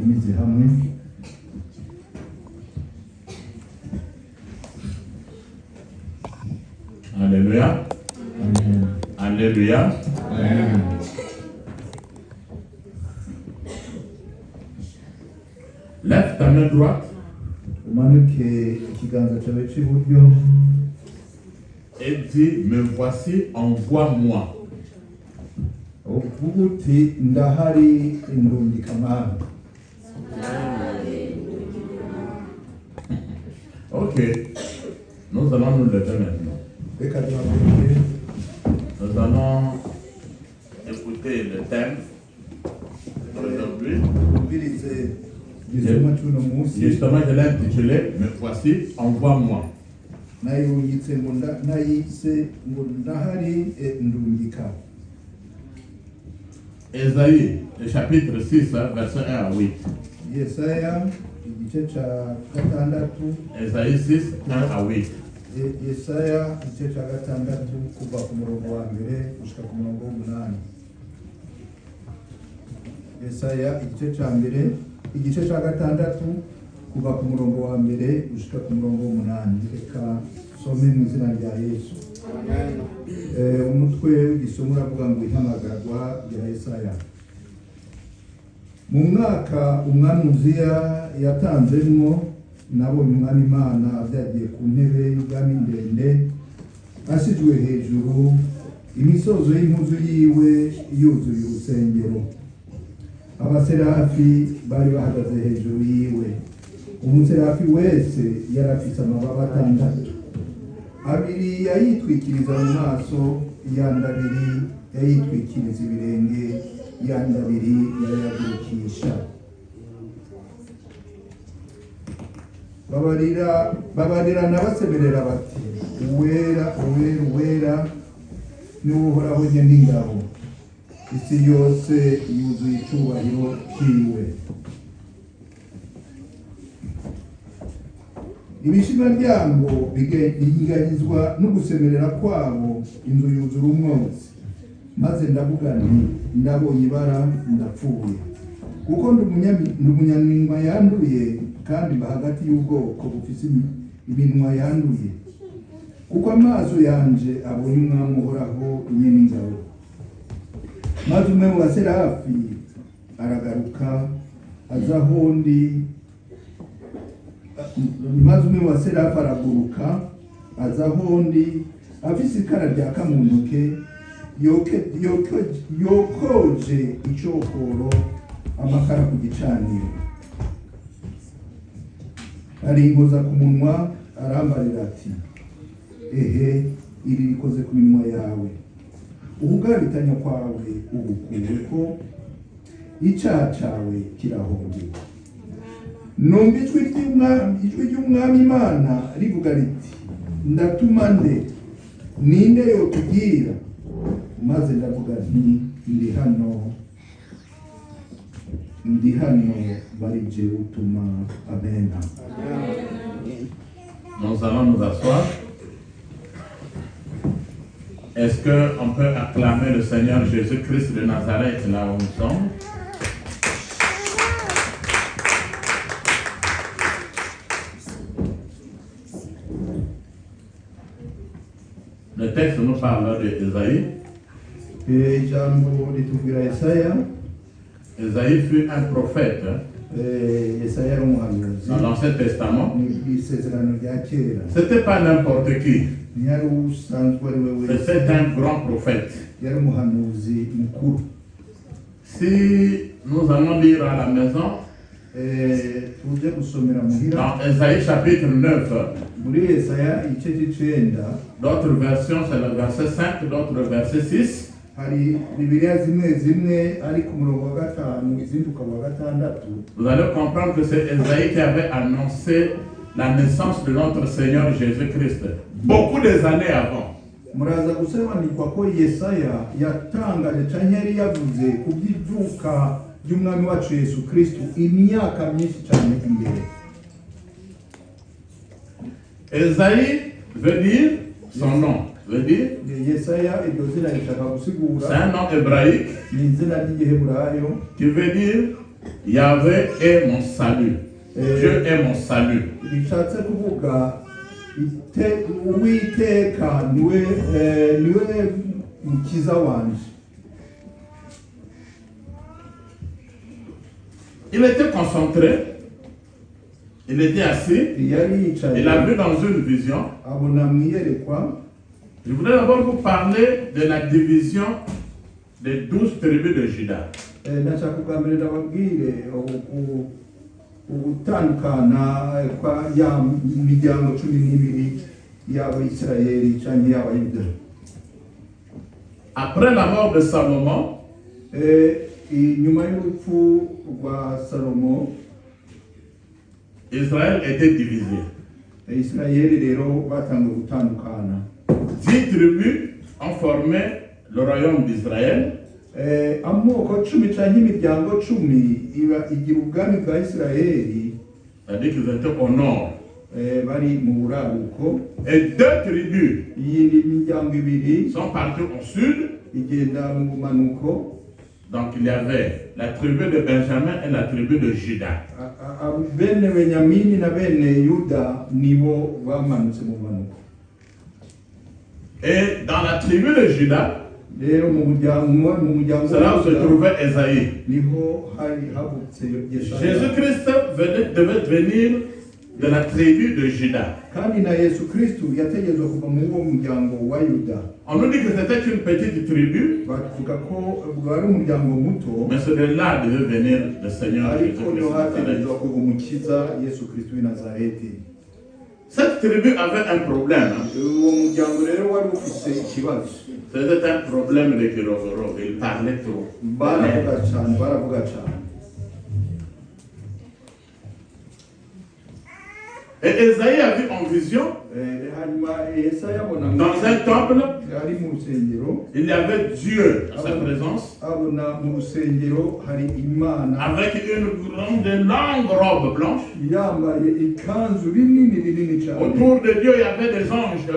tumize hamwe. Alléluia. Amen. Alléluia. Amen. Lève ta main droite Umanuke ikiganza cyawe cy'iburyo et dis, me voici, envoie-moi. uvuga uti ndahari indungika Mana. Ok. Nous allons nous lever maintenant. Reka duhaguruke Nous allons écouter le thème d'aujourd'hui. twumvirize igisomwa cy'uno munsi. Justement, je l'ai intitulé, me voici, envoie-moi. nayise ngo ndahari ndungika. Ésaïe, le chapitre 6, verset 1 à 8. Yesaya igice cya gatandatu. Ésaïe 6, 1 à 8. Yesaya igice cya gatandatu kuva ku murongo wa mbere gushika ku murongo w'umunani. Yesaya igice cya mbere, igice cya gatandatu kuva ku murongo wa mbere gushika ku murongo w'umunani. Reka some mu izina rya Yesu. Umutwe w'igisomo uravuga ngo ihamagarwa rya Yesaya. Mu mwaka umwami Uziya yatanzemwo, nabonye umwami Imana avyagiye ku ntebe y'ubwami ndende, asizwe hejuru, imisozo y'impuzu yiwe yuzuye urusengero. Abaserafi bari bahagaze hejuru yiwe. Umuserafi wese yari afise amababa atandatu. Abiri yayitwikiriza mu maso, yandi abiri yayitwikiriza ibirenge, yandi abiri yayagurukisha. Babarirana basemerera bati, uwera uwera uwera ni Uhoraho Nyen'ingabo, isi yose yuzuye icyubahiro cyiwe. Ibishimaryango biganyizwa no gusemerera kwabo, inzu yuzura umwotsi. Maze ndavuga nti, ndabonye ibara ndapfuye, kuko ndi umunyaminwa yanduye, kandi mba hagati y'ubwoko bufise iminwa yanduye. Kuko amaso yanje abonye umwami Uhoraho Nyen'ingabo. Maze umwe mu baserafi aragaruka aza ahondi, maze umwe mu baserafi araguruka aza ahondi, afise ikara ryaka mu ntoke, yokoje icokoro amakara ku gicaniro. Aringoza ku munwa arambarira ati, ehe, iri rikoze ku minwa yawe, ubugabitanya kwawe ubukuweko, icyaha cyawe kirahongewe. Numva ijwi ry'umwami Imana rivuga riti, ndatuma nde, ninde yotubwira? Maze ndavuga nti, ndi hano bari je utuma. Amen. Nous allons nous asseoir. Est-ce qu'on peut acclamer le Seigneur Jésus-Christ de Nazareth là où nous sommes? Le texte nous parle d'Ésaïe. Ijambo ritubwira Yesaya. Ésaïe fut un prophète Yesaya ari umuhanuzi dans l'Ancien Testament. mu isezerano rya kera. C'était pas n'importe qui. Ntiyari usanzwe ari we wese, C'était un grand prophète. yari umuhanuzi mukuru. Si nous allons lire à la maison, tuje gusomera muhira dans Ésaïe chapitre 9, muri Yesaya igice cy'icenda, d'autres versions c'est le verset 5, d'autres verset 6. hari Bibiliya zimwe ari ku murongo wa gatanu, izindi ukaba wa gatandatu. Vous allez comprendre que c'est Ésaïe qui avait annoncé la naissance de notre Seigneur Jésus-Christ beaucoup des années avant. Muraza gusobanukirwa ko Yesaya yatangaje canke yari yavuze ku by'ivuka ry'umwami wacu Yesu Kristo imyaka myinshi cyane imbere. Ésaïe veut dire son nom. Veut dire Yesaya iryo zina rishaka gusigura, c'est un nom hébraïque ni izina ry'igiheburayo qui veut dire Yahvé est mon salut. Dieu est mon salut. bishatse kuvuga uwiteka niwe mukiza wanje. Il était concentré, il était assis, il a vu dans une vision. Je voudrais d'abord vous parler de la division des 12 tribus de Juda. Après la mort de Salomon, Israël était divisé. 10 tribus ont formé le royaume d'Israël. C'est-à-dire qu'ils étaient au nord. Et 2 tribus sont parties au sud. Donc il y avait la tribu de Benjamin et la tribu de Juda. Et dans la tribu de Juda, c'est là où se trouvait Esaïe. Jésus-Christ devait venir de la tribu de Juda. On nous dit que c'était une petite tribu, mais c'est de là devait venir le Seigneur Jésus-Christ. Cette tribu avait un problème. C'était un problème de Kirogoro. Il parlait trop. Et Esaïe a vu en vision, dans un temple, il y avait Dieu à sa présence, avec une grande longue robe blanche. Autour de Dieu, il y avait des anges.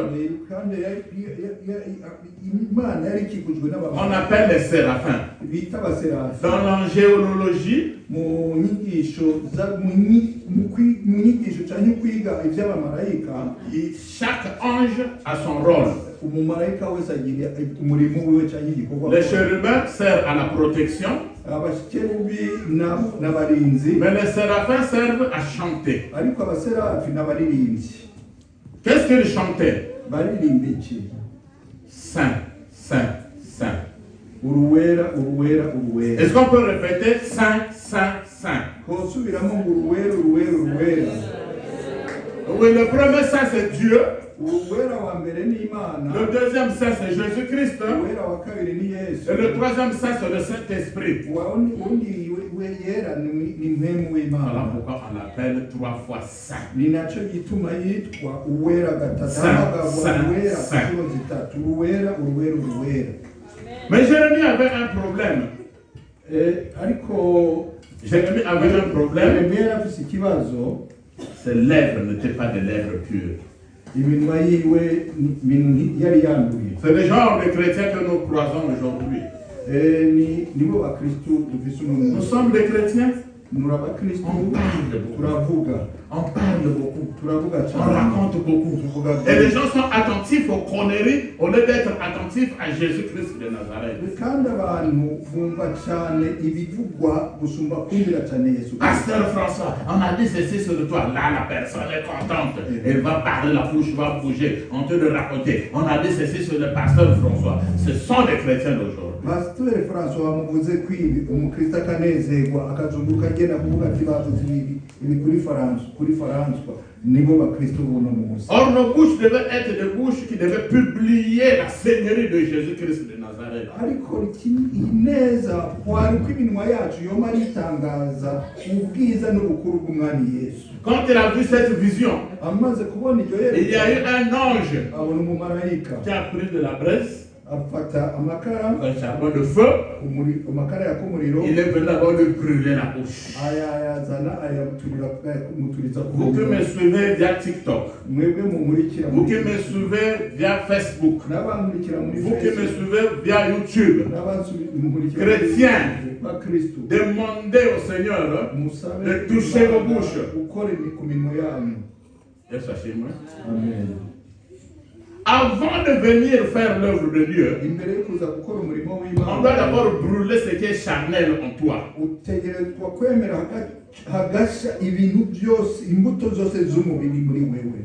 On appelle les séraphins. Dans l'angéologie, chaque ange a son rôle. Les chérubins servent à la protection, mais les séraphins servent à chanter. Qu'est-ce qu'ils chantaient? Saint, Saint, Saint. Est-ce qu'on peut répéter Saint, Saint, Saint? Oui, le premier Saint c'est Dieu. Le deuxième Saint c'est Jésus-Christ. Et le troisième Saint c'est le Saint-Esprit. Voilà pourquoi on l'appelle 3 fois Saint. Saint, Saint, Saint. Mais Jérémie avait un problème. Jérémie avait un problème. Ses lèvres n'étaient pas des lèvres pures. C'est le genre de chrétiens que nous croisons aujourd'hui. Nous sommes des chrétiens. On parle beaucoup. On raconte beaucoup. Et les gens sont attentifs aux conneries au lieu d'être attentifs à Jésus-Christ de Nazareth. Pasteur François, on a dit ceci sur toi. Là, la personne est contente. Elle va parler, la bouche va bouger. On te le raconter. On a dit ceci sur le pasteur François. Ce sont les chrétiens d'aujourd'hui. Pasteur François muvuze kwibi umukristo akanezerwa akazunguka agenda kuvuga ati bavuze ibi kuri François nibo bakristo bono munsi. Or nos bouches devaient être des bouches qui devaient publier la seigneurie de Jésus-Christ de Nazareth. Ariko ineza kwari kw'iminwa yacu yoma ritangaza ubwiza n'ubukuru bw'umwami Yesu. Quand il a vu cette vision, amaze kubona iryo il y a eu un ange abona umumarayika qui a pris de la braise. afata amakara un charbon de feu, amakara yaka umuriro il est venu d'abord de brûler la bouche. ayazana ayamuturiza Vous qui me suivez via TikTok, mwebwe mumurikira vous qui me suivez via Facebook, n'abankurikira muri vous qui me suivez via YouTube, n'abankurikira chrétiens, ba Kristo demandez au Seigneur musabe de toucher vos bouches. ukora ku minwa yanyu. Et sachez-moi, Amen. avant de venir faire l'œuvre de Dieu, Imbere yo kuza gukora umurimo on doit w'Imana d'abord brûler ce qui est charnel en toi. utegerezwa kwemera hagasha ibintu byose imbuto zose z'umubiri muri wewe.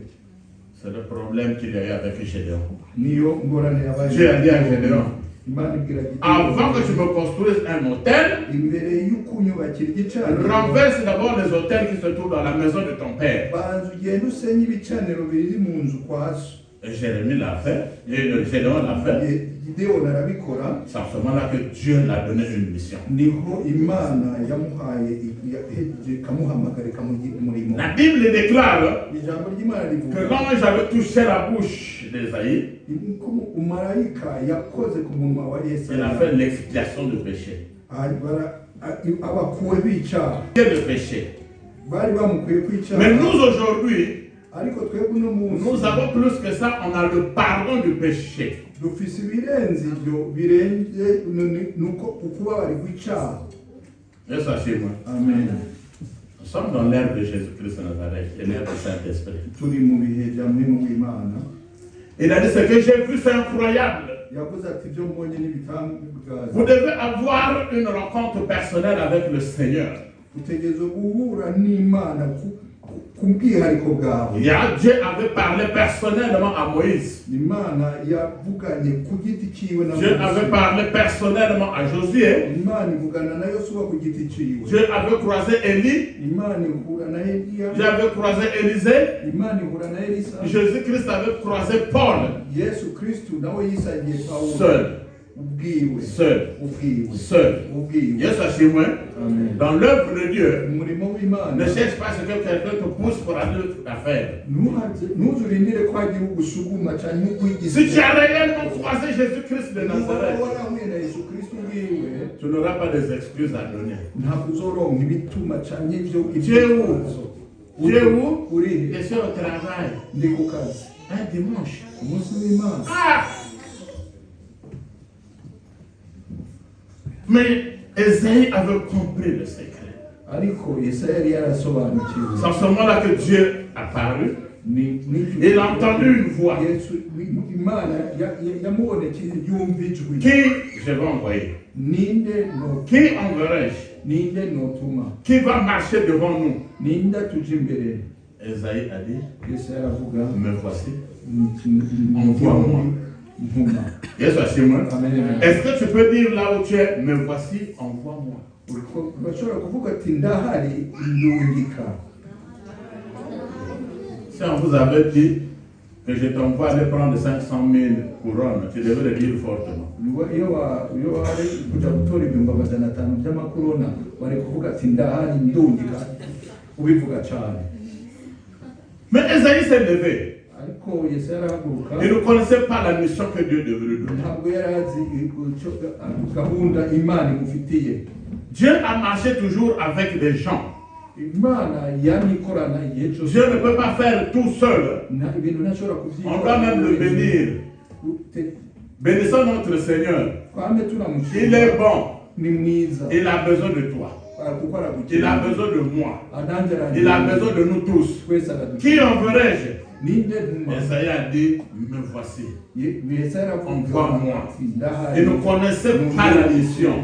C'est le problème qu'il y a eu avec Gédéon. Niyo ngorane Dieu a dit à Gédéon, Imana ibwira avant que tu me construises un hôtel, imbere y'ukunyubakira igicaniro renverse d'abord les hôtels qui se trouvent dans la maison de ton père. banza ugenda usenya ibicaniro biri mu nzu kwa so. Et Jérémie l'a fait, et Gédéon l'a fait. Gideon arabikora. C'est à ce moment-là que Dieu l'a donné une mission. Niho Imana yamuhaye ikamuhamagara ikamugira umurimo. La Bible déclare Ijambo ry'Imana que rivuga l'ange avait touché la bouche d'Ésaïe. umarayika yakoze ku munwa wa Il a Yesaya fait l'expiation du péché. abakuwe b'icyaha Quel le péché? bari bamukuye ku icyaha. Mais nous aujourd'hui, ariko twebwe uno munsi nous avons plus que ça, on a le pardon du péché. dufise ibirenze ibyo birenze nuko ukubabari kw'icyaha. Et sachez-moi, Amen. nous sommes dans l'ère de Jésus-Christ de Nazareth et l'ère du Saint-Esprit. turi mu bihe bya mwemu w'Imana. Il a dit ce que j'ai vu, c'est incroyable. yakoze ati ibyo mbonye n'ibitangaza. Vous devez avoir une rencontre personnelle avec le Seigneur. utegerezwa guhura n'Imana ku bwihariko bwawe. Dieu avait parlé personnellement à Moïse. Imana yavuganye ku giti ciwe na Dieu avait parlé personnellement à Josué. Imana ivugana na Yosuwa ku giti ciwe. Dieu avait croisé Élie. Imana ihura na Eliya. Dieu avait croisé Élisée. Imana ihura na Elisa. Jésus-Christ avait croisé Paul. Yesu Kristu nawe yisagiye Pawulo. Seul. ubwiwe. Seul. ubwiwe. Seul. ubwiwe. Yesu ashimwe. Amen. Dans l'œuvre de Dieu, umurimo w'Imana ne cherche pas ce que quelqu'un te pousse pour aller à faire. ntuzurindire ko hagira ugusuguma cyane nk'ukwigiza. Si tu as réellement croisé Jésus-Christ de Nazareth, warahuye na Yesu Kristu ubwiwe tu n'auras pas des excuses à donner. ntabwo uzoronka ibituma cyane ibyo Tu es où? Tu es où? uri Je suis au travail. ndi ku kazi Un dimanche. umunsi w'Imana. Ah! Mais Esaïe avait compris le secret. ariko Yesaya yari yarasobanukiwe. C'est à ce moment-là que Dieu apparut. Il a entendu une voix. Imana yamubonekeye yumva ijwi. Qui je vais envoyer? Qui enverrai-je? ninde notuma. Qui va marcher devant nous? ninde tuja imbere. Esaïe a dit, Yesaya aravuga me voici. Envoie-moi. ntuma. Yes, moi. Amen. Est-ce que tu peux dire là où tu es, me voici, envoie-moi? urashobora kuvuga ati ndahari ndungika. Si on vous avait dit que je t'envoie aller prendre 500 000 couronnes, tu devrais le dire fortement. iyo wari kuja gutora ibihumbi 500 by'amakorona wari kuvuga ati ndahari ndungika ubivuga cyane. Mais Esaïe s'est levé. ariko Yesaya arahaguruka. Il ne connaissait pas la mission que Dieu devait lui donner. ntabwo yari azi gahunda Imana imufitiye. Dieu a marché toujours avec des gens. Imana yamikorana igihe cyose. Dieu ne peut pas faire tout seul. ibintu ntashobora kubyikora. On doit même le bénir. Bénissons notre Seigneur. twame turamushima. Il est bon. ni mwiza. Il a besoin de toi. kuko aragukeneye. Il a besoin de moi. Adanze Il a besoin de nous tous. twese aradukeneye. Qui enverrai-je? ninde ntuma. Esaïe a dit, me voici. Yesaya aravuga Envoie-moi. ati ndahari. Il ne connaissait pas la mission.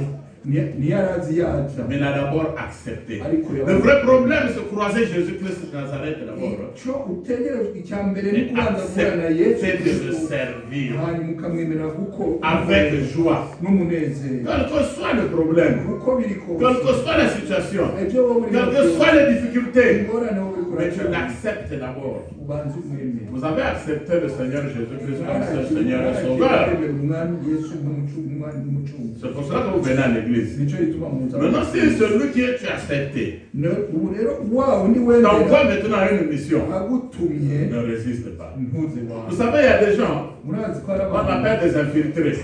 ntiyarazi yaca. Mais il a d'abord accepté. Le vrai problème, c'est croiser Jésus-Christ de Nazareth d'abord. icyo utegereje icya mbere ni Et kubanza guhura na Yesu accepter de le Kristo servir hanyuma ukamwemera kuko avec joie. n'umunezero. Quel que soit le problème, uko biri quelle que kose soit la situation, ibyo wowe uri quelles que soient les difficultés, ingorane wowe uri mais tu kurakira l'acceptes d'abord. ubanza umwemere. Vous avez accepté le Seigneur Jésus-Christ comme seul Seigneur et Sauveur. umwami Yesu nk'umucunguzi. C'est pour cela que vous venez à l'église. l'église. nicyo gituma muza Maintenant, c'est celui qui tu as accepté. ubu rero wa undi T'envoies wemera maintenant à une mission. agutumye Ne résiste pas. ntuze Vous wawe savez, il y a des gens murazi ko hari qu'on abantu appelle des infiltrés.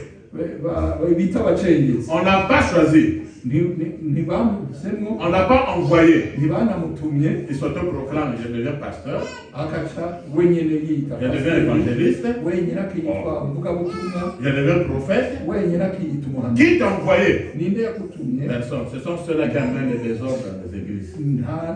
bita abacengezi On n'a pas choisi. ntibamuhisemo On n'a pas envoyé. ntibanamutumye Il s'autoproclame, je deviens pasteur, akaca wenyine yita je deviens évangéliste, wenyine akiyitwa umuvugabutumwa je deviens prophète. wenyine akiyita umuhanuzi Qui t'a envoyé? ninde yakutumye Personne. Ce sont ceux-là qui amènent les désordres dans les églises.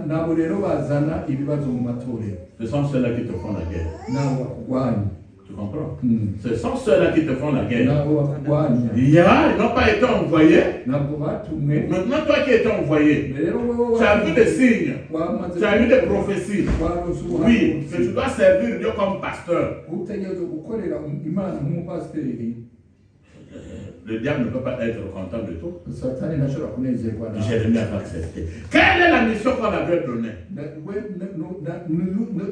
nabo rero bazana ibibazo mu matorero Ce sont ceux-là qui te font la guerre. nabo bakurwanya Tu comprends? Ce sont ceux-là qui te font la guerre. nabo bakurwanya Il y a, ils n'ont pas été envoyés. ntabwo batumwe Maintenant, toi qui es envoyé, rero wowe tu as vu des signes, wamaze tu as vu des prophéties. waronse Oui, que tu ubuhanuzi dois servir Dieu comme pasteur. utegereza gukorera imana nk'umupasiteri Le diable ne peut pas être content de tout. satani ntashobora kunezerwa nawe Jérémie a accepté. Quelle est la mission qu'on avait donnée?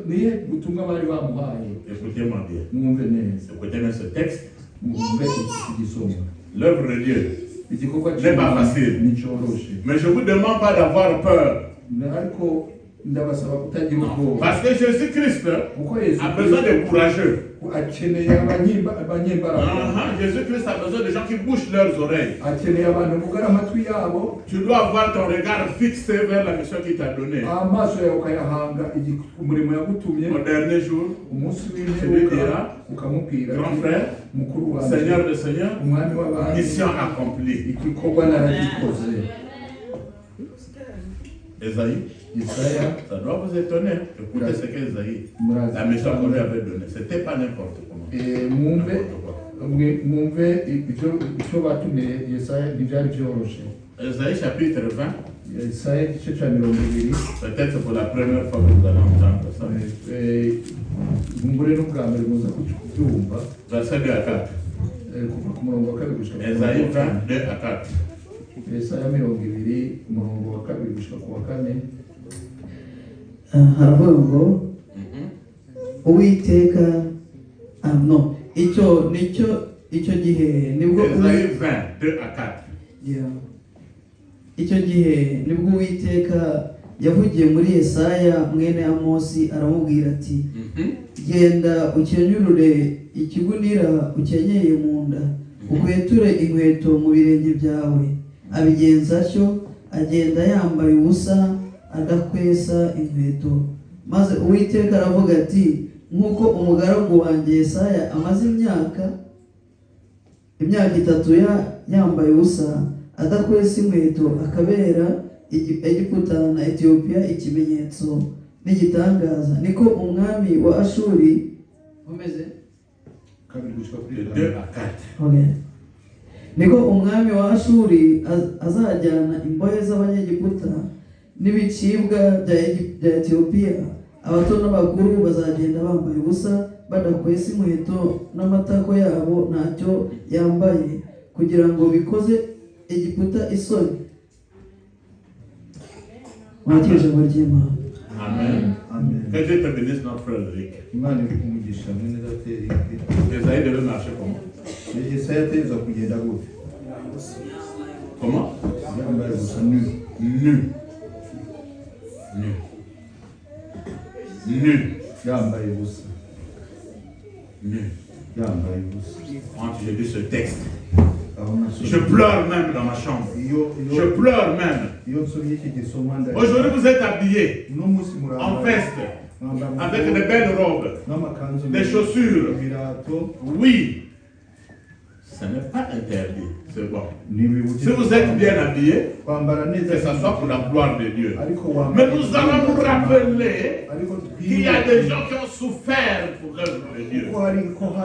niye butumwa bari bamuhaye Écoutez-moi bien. mwumve neza Écoutez bien ce texte. mwumve iki gisomwa L'œuvre de Dieu. igikorwa n'est pas facile. nticoroshe Mais je ne vous demande pas d'avoir peur. ariko ndabasaba kutagira ubwoba Parce que Jésus-Christ kuko yesu a besoin de courageux. akeneye abanyembaraga Jésus-Christ a besoin de gens qui bouchent leurs oreilles. akeneye abantu bugara amatwi yabo Tu dois avoir ton regard fixé vers la mission qu'il t'a donnée. amaso yawe ukayahanga umurimo yagutumye Au dernier jour, umunsi tu lui w'imperuka diras, ukamubwira grand frère, mukuru wanjye Seigneur de Seigneur, umwami w'abantu mission accomplie. igikorwa naragikoze Esaïe, Yesaya ça doit vous étonner. Écoutez ce qu'Esaïe, la mission qu'on lui avait donnée. C'était pas n'importe comment. mwumve N'importe quoi. mwumve icyo batumye Yesaya ntibyari byoroshe Esaïe chapitre 20, Yesaya igice cya 20 peut-être pour la première fois que vous allez entendre ça. mumbure n'ubwa mbere muza kubyumva Verset 2 à 4. kuva ku murongo wa kabiri gushika Esaïe 20, 2 à 4. Yesaya 20 umurongo wa kabiri gushika ku wa kane haravuga ngo uwiteka no icyo gihe nibwo Esaïe 20, 2 à 4. Yeah. Icyo gihe nibwo uwiteka yavugiye muri Yesaya mwene Amosi aramubwira ati genda ukenyurure ikigunira ukenyeye mu nda ukweture inkweto mu birenge byawe abigenza atyo agenda yambaye ubusa adakwesa inkweto maze uwiteka aravuga ati nk'uko umugaragu wanjye Yesaya amaze imyaka 3 yambaye ubusa adakwesa inkweto akabera Egiputa na Etiyopiya ikimenyetso n'igitangaza niko umwami wa Ashuri umeze kabiri gushika kuri 2 à 4. okay. Niko umwami wa Ashuri azajyana imbohe z'abanyegiputa n'ibicibwa bya Etiyopiya abato n'abakuru bazagenda bambaye ubusa badakwesa inkweto n'amatako yabo ntacyo yambaye kugira ngo bikoze Egiputa isoni. Mwakije ngo ry'Imana. Amen. Amen. Que Dieu te bénisse, notre frère Eric. imana iri kumugisha mwene dateri Esaïe devait marcher comment? Yesaya ateza kugenda gute Comment? yambaye gusa nu Nu. Nu. Nu. yambaye ubusa Nu. yambaye ubusa Quand j'ai lu ce texte, aho nasomye je pleure même dans ma chambre. Je pleure même. iyo nsomye iki gisoma Aujourd'hui, vous êtes habillés uno munsi en murambaye veste, avec de belles robes, n'amakanzu des chaussures. ibirato Oui, ce n'est pas interdit. C'est bon. ntibibujije Si vous êtes bien habillés, kwambara neza que ce soit pour la gloire de Dieu. ariko Mais wambaye nous allons nous rappeler ariko qu'il y a des gens qui ont souffert pour l'œuvre de Dieu. ko hari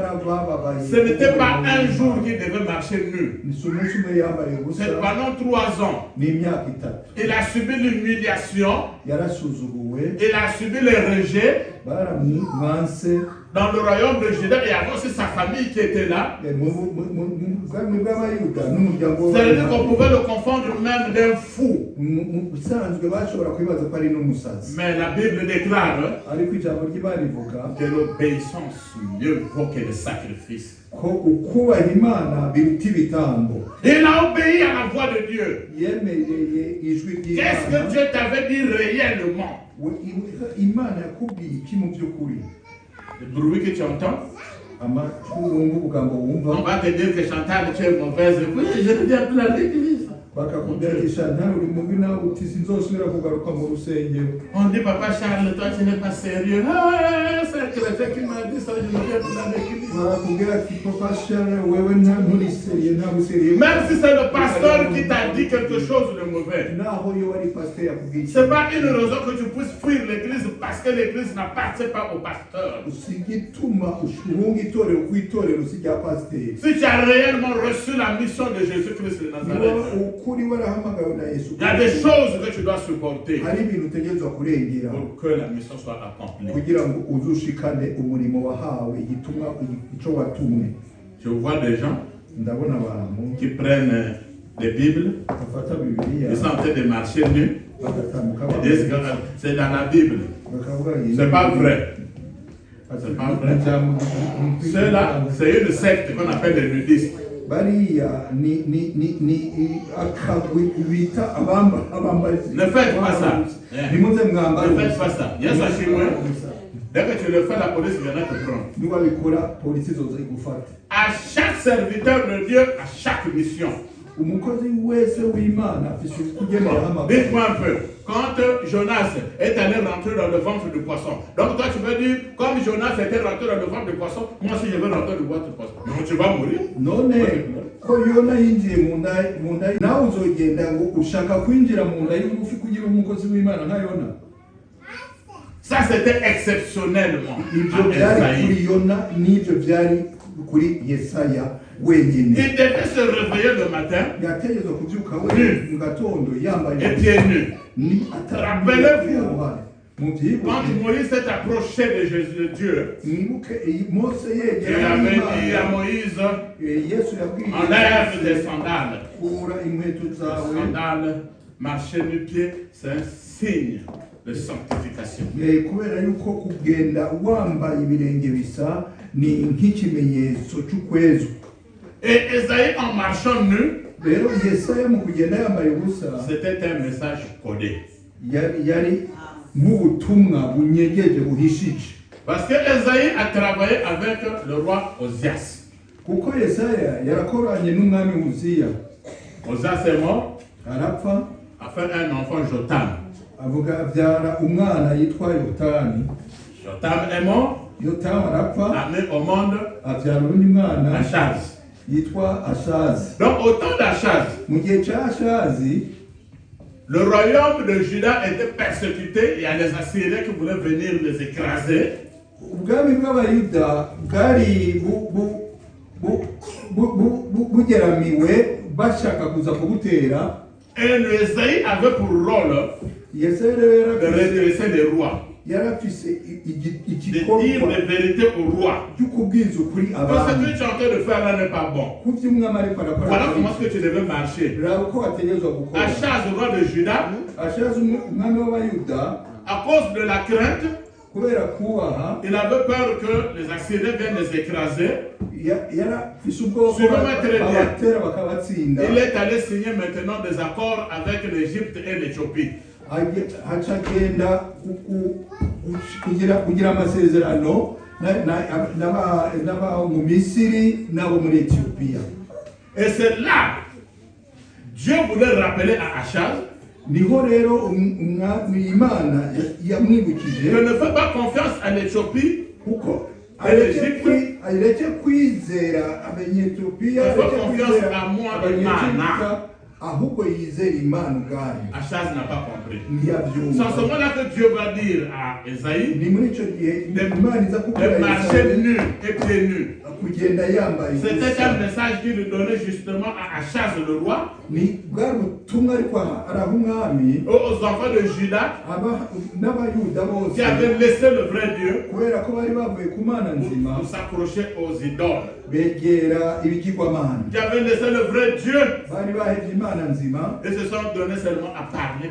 abababaye Ce n'était pas un jour qu'ils devaient marcher nus. ni si umunsi umwe yambaye ubusa C'est pendant 3 ans. n'imyaka itatu Il a subi l'humiliation, yarasuzuguwe il a subi le rejet baramwanse dans le royaume de Juda. Et il y avait aussi sa famille qui était là. mu bwami bw'abayuda w'abayuda n'umuryango Ça veut dire qu'on pouvait le confondre même d'un fou. mu busanzwe bashobora kwibaza ko ari n'umusazi, Mais la Bible déclare ariko ijambo ry'Imana rivuga que l'obéissance mieux vaut que le sacrifice. ko ukubaha Imana biruta ibitambo. Il a obéi à la voix de Dieu. Yemereye ijwi Qu'est-ce que ry'Imana. Dieu t'avait dit réellement? Imana yakubwiye iki mu by'ukuri? Le bruit que tu entends, Amatwi wumva ubugambo on wumva va te dire que Chantal, tu es mauvaise. Oui, je ne viens plus à l'église. bakakubwira ati Chantal uri mubi nawe uti sinzosubira kugaruka mu rusengero. On dit, Papa Charles, toi tu n'es pas sérieux. Ah, c'est un chrétien qui m'a dit ça, je ne viens plus à l'église. Barakubwira ati Papa Charles wewe nturi seriye ntabwo seriye. Même si c'est le pasteur qui t'a dit quelque chose de mauvais, naho yo wari pasteur yakubwiye iki? ce n'est pas une raison que tu puisses fuir l'église parce que l'église n'appartient pas au pasteur. usigituma ushunga itorero ku itorero si rya pasiteri. Si tu as réellement reçu la mission de Jésus-Christ de Nazareth, ukuri warahamagawe na Yesu, il y a des choses que tu dois supporter hari ibintu utegerezwa kurengera pour que la mission soit accomplie. kugira ngo uzushikane umurimo wahawe, igitumwa ico watumwe. Je vois des gens Ndabona abantu qui prennent des Bibles, bafata Bibiliya ils sont en train de marcher nus, bagatambuka ils disent que c'est dans la Bible. bakavuga C'est pas vrai. C'est pas vrai. Ceux-là, c'est une secte qu'on appelle les nudistes. bariya ni akagwi bita abambazi. Ne faites pas ça. Nimuze mwambare. Ne faites pas ça. Il y a ça chez moi. Dès que tu le fais, la police viendra te prendre. Niwabikora polisi zoza igufata. À chaque serviteur de Dieu, à chaque mission. Umukozi wese w'Imana afise kugenera hamagara. Dites-moi un peu, quand Jonas est allé rentrer dans le ventre du poisson, donc toi tu veux dire, comme Jonas était rentré dans le ventre du poisson, moi aussi je vais rentrer dans le ventre du poisson. Donc tu vas mourir. None ko Yona yinjiye mu nda nawe uzogenda ngo ushaka kwinjira mu nda y'ubufi kugira umukozi w'Imana nka Yona. Ça c'était exceptionnellement. Ibyo byari kuri Yona n'ibyo byari kuri Yesaya wenyine. Il devait se réveiller le matin Yategetswe kubyuka we mu gatondo yambaye et pieds nus. ni Rappelez-vous, mubyibuke quand Moïse s'est approché de Jésus, de Dieu, mwibuke Mose il yegera avait dit à Moïse, Yesu yabwiye enlève tes sandales. kura inkweto zawe. Sandales, marcher du pied, c'est un signe de sanctification. Kubera yuko kugenda wambaye ibirenge bisa ni nk'ikimenyetso cy'ukwezwa. Et Esaïe en marchant nu, Rero Yesaya mu kugenda yambaye ubusa c'était un message codé. yari mu butumwa bunyegeje buhishije. Parce que Esaïe a travaillé avec le roi Osias. Kuko Yesaya yarakoranye n'umwami Uziya. Osias est mort, Arapfa a fait un enfant Jotam. avuga abyara umwana yitwa Yotani. Jotam est mort, Yotamu arapfa a mis au monde abyara undi mwana Achaz. yitwa Ashazi. Donc au temps d'Achaz, Mu gihe cya Ashazi le royaume de Juda était persécuté. Il y a les Assyriens qui voulaient venir les écraser. ubwami bw'Abayuda bwari bugeramiwe bashaka kuza kubutera. Et Esaïe avait pour rôle Yesaya de redresser les rois, yarafise de dire igikorwa les vérités aux rois. cy'ukubwiza ukuri Donc ce abantu. que tu es en train de faire là n'est pas bon. Ku by'umwami ariko arakora Voilà comment est-ce que tu devais marcher. raba uko wategerezwa gukora. Achaz, roi de Juda, Ashazi umwami w'Abayuda à cause de la crainte, kubera kubaha il avait peur que les Assyriens viennent les écraser. yarafise ubwoko Suivez-moi très bien. babatera bakabatsinda. Il est allé signer maintenant des accords avec l'Égypte et l'Éthiopie. haca agenda kugira amasezerano n'aba mu Misiri n'abo muri Etiyopiya. Et c'est là, Dieu voulait rappeler à Achaz Niho rero Imana yamwibukije que ne fais pas confiance à l'Éthiopie, kuko à l'Égypte. areke kwizera Abanyetiyopiya, Fais areke confiance kwizera à moi, Abanyegiputa, Imana. ahubwo yizera Imana ubwayo. Achaz n'a pas compris. C'est Ntiyabyumva. en ce moment-là que Dieu va dire à Esaïe Ni muri icyo gihe Imana iza kubwira de marcher Yesaya nu et pieds nus. kugenda yambaye C'était un message qu'il donnait justement à Achaz le roi, ni bwari ubutumwa ariko araha umwami aux enfants de Juda n'abayuda bose qui avaient laissé le vrai Dieu kubera ko bari bavuye ku mana nzima pour s'accrocher aux idoles, begera ibigirwamana qui avaient laissé le vrai Dieu bari bahevye imana nzima et se sont donnés seulement à parler.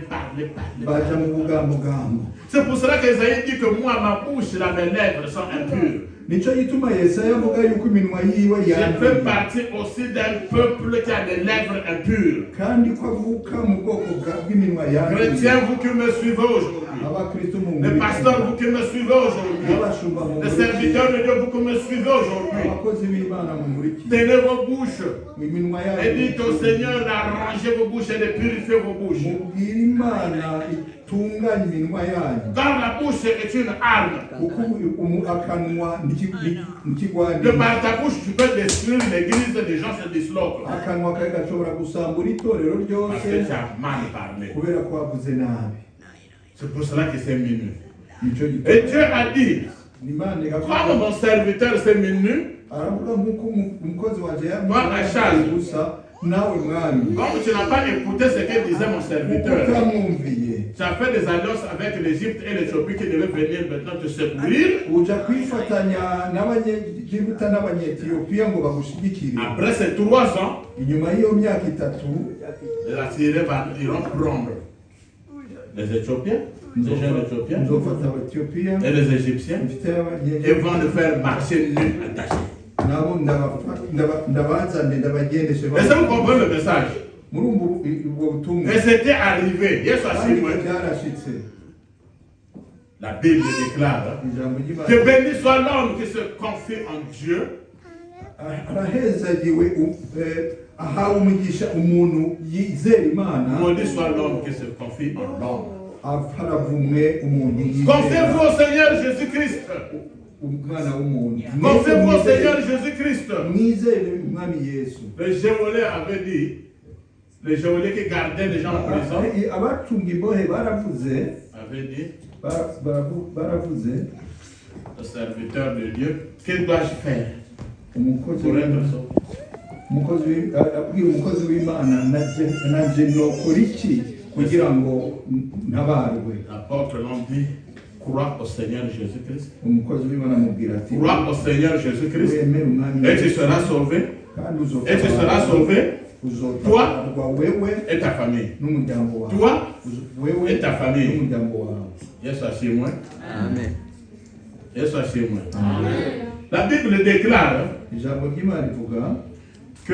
baja mu bugambogambo. C'est pour cela qu'Esaïe dit que moi, ma bouche et mes lèvres sont impures. Nico gituma Yesaya avuga yuko iminwa yiwe Je fais yanduye partie aussi d'un peuple qui a des lèvres impures. kandi ko avuka mu bwoko bw'iminwa yanduye. Chrétiens, vous qui me suivez aujourd'hui, Abakristo mu les pasteurs, vous qui me suivez aujourd'hui, n'abashumba mu les serviteurs de Dieu, vous qui me suivez aujourd'hui, abakozi b'Imana mu muriki tenez vos bouches iminwa et dites au Seigneur d'arranger vos bouches et de purifier vos bouches. mubwira Imana itunganye iminwa yanyu Car la bouche est une arme. kuko akanwa n'ikigwani Que par ta bouche, tu peux détruire l'église et les gens se disloquent. akanwa kawe gashobora gusambura itorero Parce que ryose tu as mal parlé. kubera ko wavuze nabi. C'est pour cela que c'est minus. Nico Et Dieu a dit, Imana comme igavuga mon serviteur c'est minus, aravuga nk'uko umukozi wanje Ashazi. gusa nawe mwami comme tu n'as pas écouté ce que disait mon serviteur, utamwumviye tu as fait des alliances avec l'Égypte et l'Éthiopie qui devaient venir maintenant te secourir. uja kwifatanya n'abanyegiputa n'abanyetiyopiya ngo bagushyigikire. Après ces 3 ans, Inyuma y'iyo myaka itatu les Assyriens iront prendre les Éthiopiens, les jeunes Éthiopiens nzofata abatiyopiya et les Égyptiens mfite et abanyegiputa vont le faire marcher nus attachés. nabo ndabazane ndabagendeshe Est-ce que vous comprenez le message? murumva ubwo butumwa Et c'était arrivé. Yesu kandi ashimwe. byarashitse. La Bible déclare Ijambo que ry'Imana béni soit l'homme qui se confie en Dieu arahezagiwe ahawe umugisha umuntu yizera Imana maudit soit l'homme qui se confie en l'homme. haravumwe umuntu Confiez-vous yizera au Seigneur Jésus-Christ. umwana w'umuntu. Confiez-vous au Seigneur Jésus-Christ. mwizere umwami Yesu. Les Géolais avaient dit, les Géolais qui gardaient les gens en prison, abacunga imbohe baravuze avaient dit, baravuze le serviteur de Dieu, que dois-je faire umukozi pour être sauvé? abwira umukozi w'Imana nanje nokora iki kugira ngo ntabarwe. L'apôtre l'ont dit, crois au Seigneur Jésus-Christ. Umukozi w'Imana amubwira ati Crois au Seigneur Jésus-Christ wemere umwami et tu seras sauvé. kandi Et tu seras sauvé, uzotabarwa wewe et ta famille. n'umuryango wawe. Toi wewe et ta famille. n'umuryango wawe. Yesu ashimwe. amen. Yesu ashimwe. La Bible déclare Ijambo ry'Imana rivuga que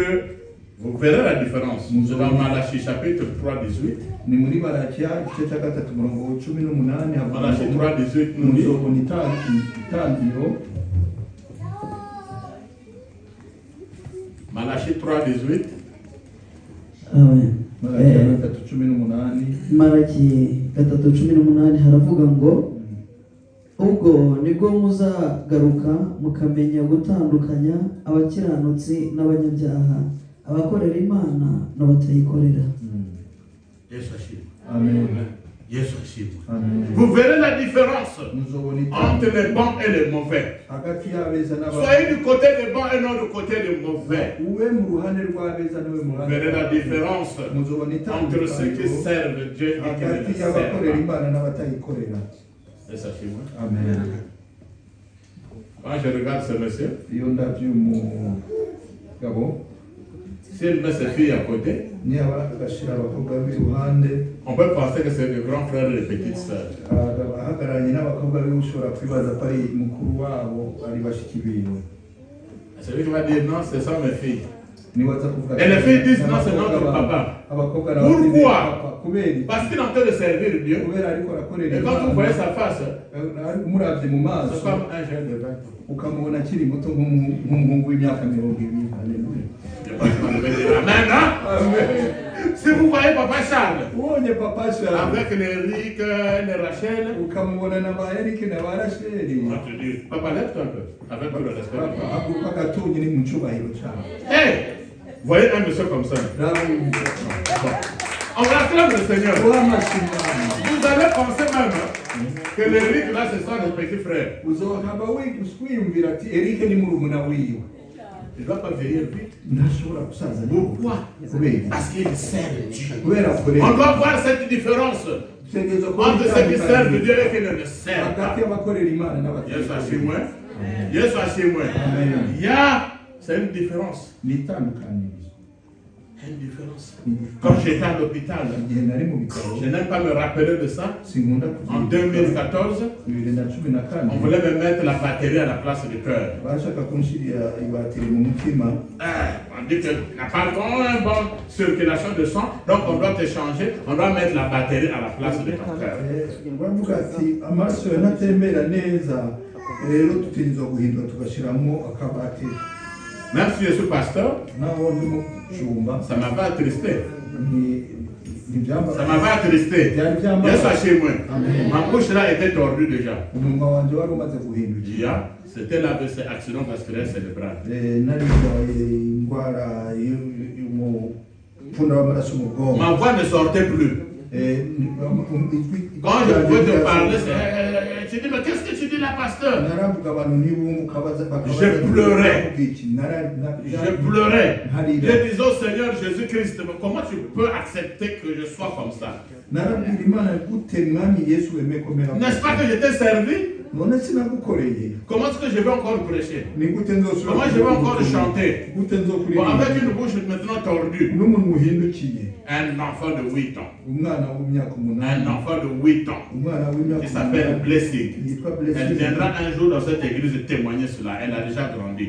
vous verrez la différence. Nous allons dans Malachie chapitre 3, 18. ni muri Malakiya igice cya 3:18 havuga Malachie 3, 18 nous dit, muzobona itangiro. Malachie 3, 18. amen. Malakiya 3:18 Malaki 3:18 haravuga ngo ubwo nibwo muzagaruka mukamenya gutandukanya abakiranutsi n'abanyabyaha, abakorera Imana n'abatayikorera. Yesu ashimwe. Amen. Yesu ashimwe. Amen. Vous verrez la différence muzobona entre itangiro les bons et les mauvais. hagati y'abeza Soyez du côté des bons et non du côté des mauvais. ube mu ruhande rw'abeza niwe mu Vous ruhande verrez la rw'abeza. différence muzobona entre ceux qui itangiro servent Dieu et qui ne hagati le y'abakorera servent pas. Imana n'abatayikorera. Yesu ashimwe. Amen. Quand je regarde ce monsieur, Iyo ndabyo umugabo s'il met ses filles à côté, niba agashyira abakobwa b'iruhande on peut penser que c'est des grands frères et des petites sœurs. ahagararanye n'abakobwa be ushobora kwibaza ko ari mukuru wabo ari bashiki biwe. Celui qui va dire non, ce sont mes filles. Nibaza kuvuga Et les filles disent non, c'est notre papa. abakobwa Pourquoi? kubera Parce qu'il est en train de servir Dieu. kubera ariko arakorera Et quand vous voyez sa face, umurabye mu c'est maso comme un jeune de 20 ans. ukamubona akiri muto nk'umuhungu w'imyaka 20. Haleluya. Je pense qu'on devait dire Amen, hein? Amen. Si vous voyez Papa Charles, ubonye papa Charles avec l'Éric, les Rachel, ukamubona na ba Eric na ba Rachel on va te dire, Papa, lève-toi un peu, avec tout le respect. haguruka gatonye ni mu cyubahiro cyawe. Hey! Voyez un monsieur comme ça. On acclame le Seigneur. Vous allez penser même que l'Éric là, ce sont des petits frères. uzohamba wiyumvira ati Eric ni murumuna wiwe. ne doit pas vieillir vite. ntashobora gusaza Pourquoi? kubera Parce qu'il sert Dieu. kubera On kureba doit voir cette différence dutegerezwa kuba entre ceux qui servent Dieu et qui ne le servent hagati pas. y'abakorera imana Yesu n'abakorera ashimwe. Yesu ashimwe. Amen. Il y a, c'est une différence. ni itandukanirizo Il y a une différence. Ni Quand j'étais à l'hôpital, igihe nari mu bitaro je n'aime pas me rappeler de ça. sinkunda En kuzibuka 2014, 2014 on voulait me mettre la batterie à la place du cœur. bashaka kunshirira ibatiri mu mutima On dit que n'a pas une bonne circulation de sang, donc on doit te changer, on doit mettre la batterie à la place de ton cœur. bavuga ati amaraso yanatembera neza rero dutegerezwa guhindura tugashyiramo akabatiri Même si je suis pasteur, naho ndi mushumba ça m'avait attristé. ntibyamba Ça m'avait attristé. byari byambaye Yesu ashimwe. Amen. Ma bouche là était tordue déjà. umunwa wanjye wari umaze guhindukira Déjà, c'était l'AVC, accident vasculaire cérébral. narirwaye indwara y'umupfunda w'amaraso mu bwonko Ma voix ne sortait plus. Quand je pouvais te parler, tu dis, mais qu'est-ce que tu dis là, pasteur? naravuga abantu ntibunguka Je pleurais. Je pleurais. Je disais au Seigneur Jésus-Christ, mais comment tu peux accepter que je sois comme ça? narabwira imana gute mwami yesu wemeye komera N'est-ce pas que j'étais servi? none sinagukoreye Comment est-ce que je vais encore prêcher? ni gute nzosubira Comment je vais encore chanter? gute Bon, nzokuririmba avec une bouche maintenant tordue. n'umuntu uhindukiye Un enfant de 8 ans. umwana w'imyaka Un umunani enfant de 8 ans. umwana w'imyaka Qui s'appelle Blessing. yitwa Elle Blessing viendra un jour dans cette église témoigner cela. Elle a déjà grandi.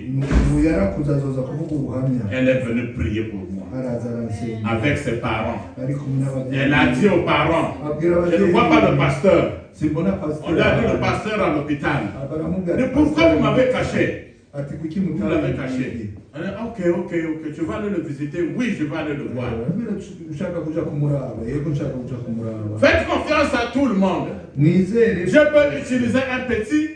ubu yarakuze azoza kuvuga ubuhamya Elle est venue prier pour moi. araza aransenya Avec ses parents. ari kumwe n'ababyeyi Elle a dit aux parents, abwira je ne vois pas le pasteur. simbona On lui a dit le pasteur à l'hôpital. baramubwira Mais pourquoi vous m'avez caché? ati kuki Vous l'avez mutabiye caché. Elle a dit, ok, tu vas aller le visiter. Oui, je vais aller le voir. ushaka kuja kumuraba yego nshaka kuja kumuraba Faites confiance à tout le monde. mwizere Je peux utiliser un petit,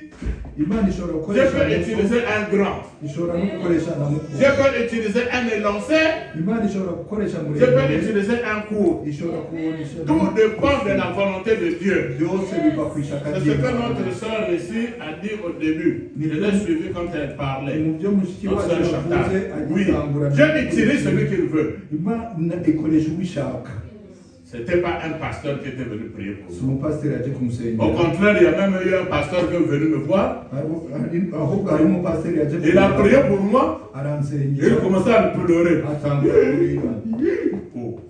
imana ishobora je gukoresha peux utiliser un grand, ishobora no gukoresha na je mukuru peux utiliser un élancé, imana ishobora gukoresha je peux muremure utiliser un court. ishobora kubonesha Tout dépend de la volonté de Dieu. byose biva ku ishaka C'est ce que notre sœur ici a dit au début. Je l'ai suivi quand elle parlait. mu byo mushiki Notre wacu sœur Chantal. yavuze Oui, agitangura Dieu utilise celui qu'il veut. imana ikoresha uwishaka C'était pas un pasteur qui était venu prier pour si moi. umupasiteri aje Au kumusengera contraire, il y a même eu un pasteur qui est venu me voir. ahubwo hari umupasiteri yaje Il a prié pour moi. Il aransengera a commencé à pleurer. atangura kurira Oh.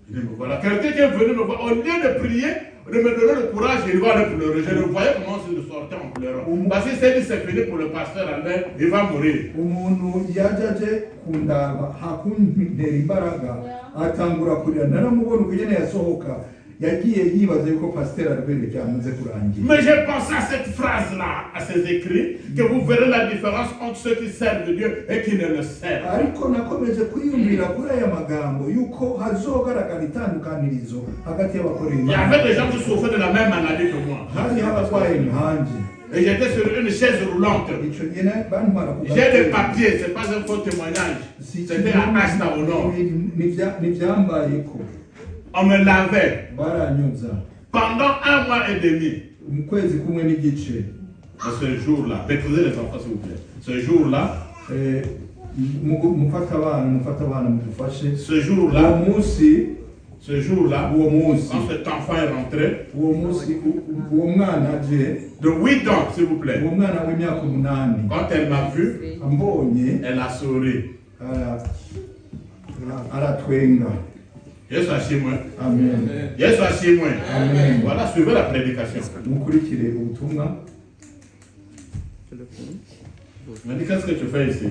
Je dis, mais voilà, quelqu'un qui est venu me voir, au lieu de prier, de me donner le courage, il va aller pleurer. Je le voyais comment il sortait en pleurant. Parce que c'est fini pour le pasteur Albert, il va mourir. umuntu yaje aje kundaba hakuntera imbaraga atangura kurira naramubona uko nyene yasohoka yagiye yibaza yuko pasiteri Albert cyamaze kurangira Mais j'ai pensé à cette phrase-là, à ces écrits, que vous verrez la différence entre ceux qui servent Dieu et qui ne le servent. ariko nakomeje kwiyumvira kuri aya magambo yuko hazogaragara itandukanirizo hagati y'abakorera Il y Imana avait des gens qui souffraient de la même maladie que moi. hariho abarwaye nkanje Et j'étais sur une chaise roulante. ico nyene bantwara ku J'ai des papiers, c'est pas un faux témoignage. C'était à Asta au nord. nivyambayeko On me lavait baranyoza pendant 1 mois et demi. mu kwezi kumwe n'igice Et ce jour-là, maîtrisez les enfants s'il vous plaît. Ce jour-là, mufata abana mudufashe ce uwo jour-là, munsi ce jour-là, uwo munsi quand cet enfant est rentré, uwo munsi uwo mwana aje de 8 ans s'il vous plaît, uwo mwana w'imyaka 8 quand elle m'a vu, ambonye elle a souri. aratwenga Yesu ashimwe. amen Yesu ashimwe. Amen. Voilà, suivez la prédication. mukurikire ubutumwa Je me dis, qu'est-ce que tu fais ici?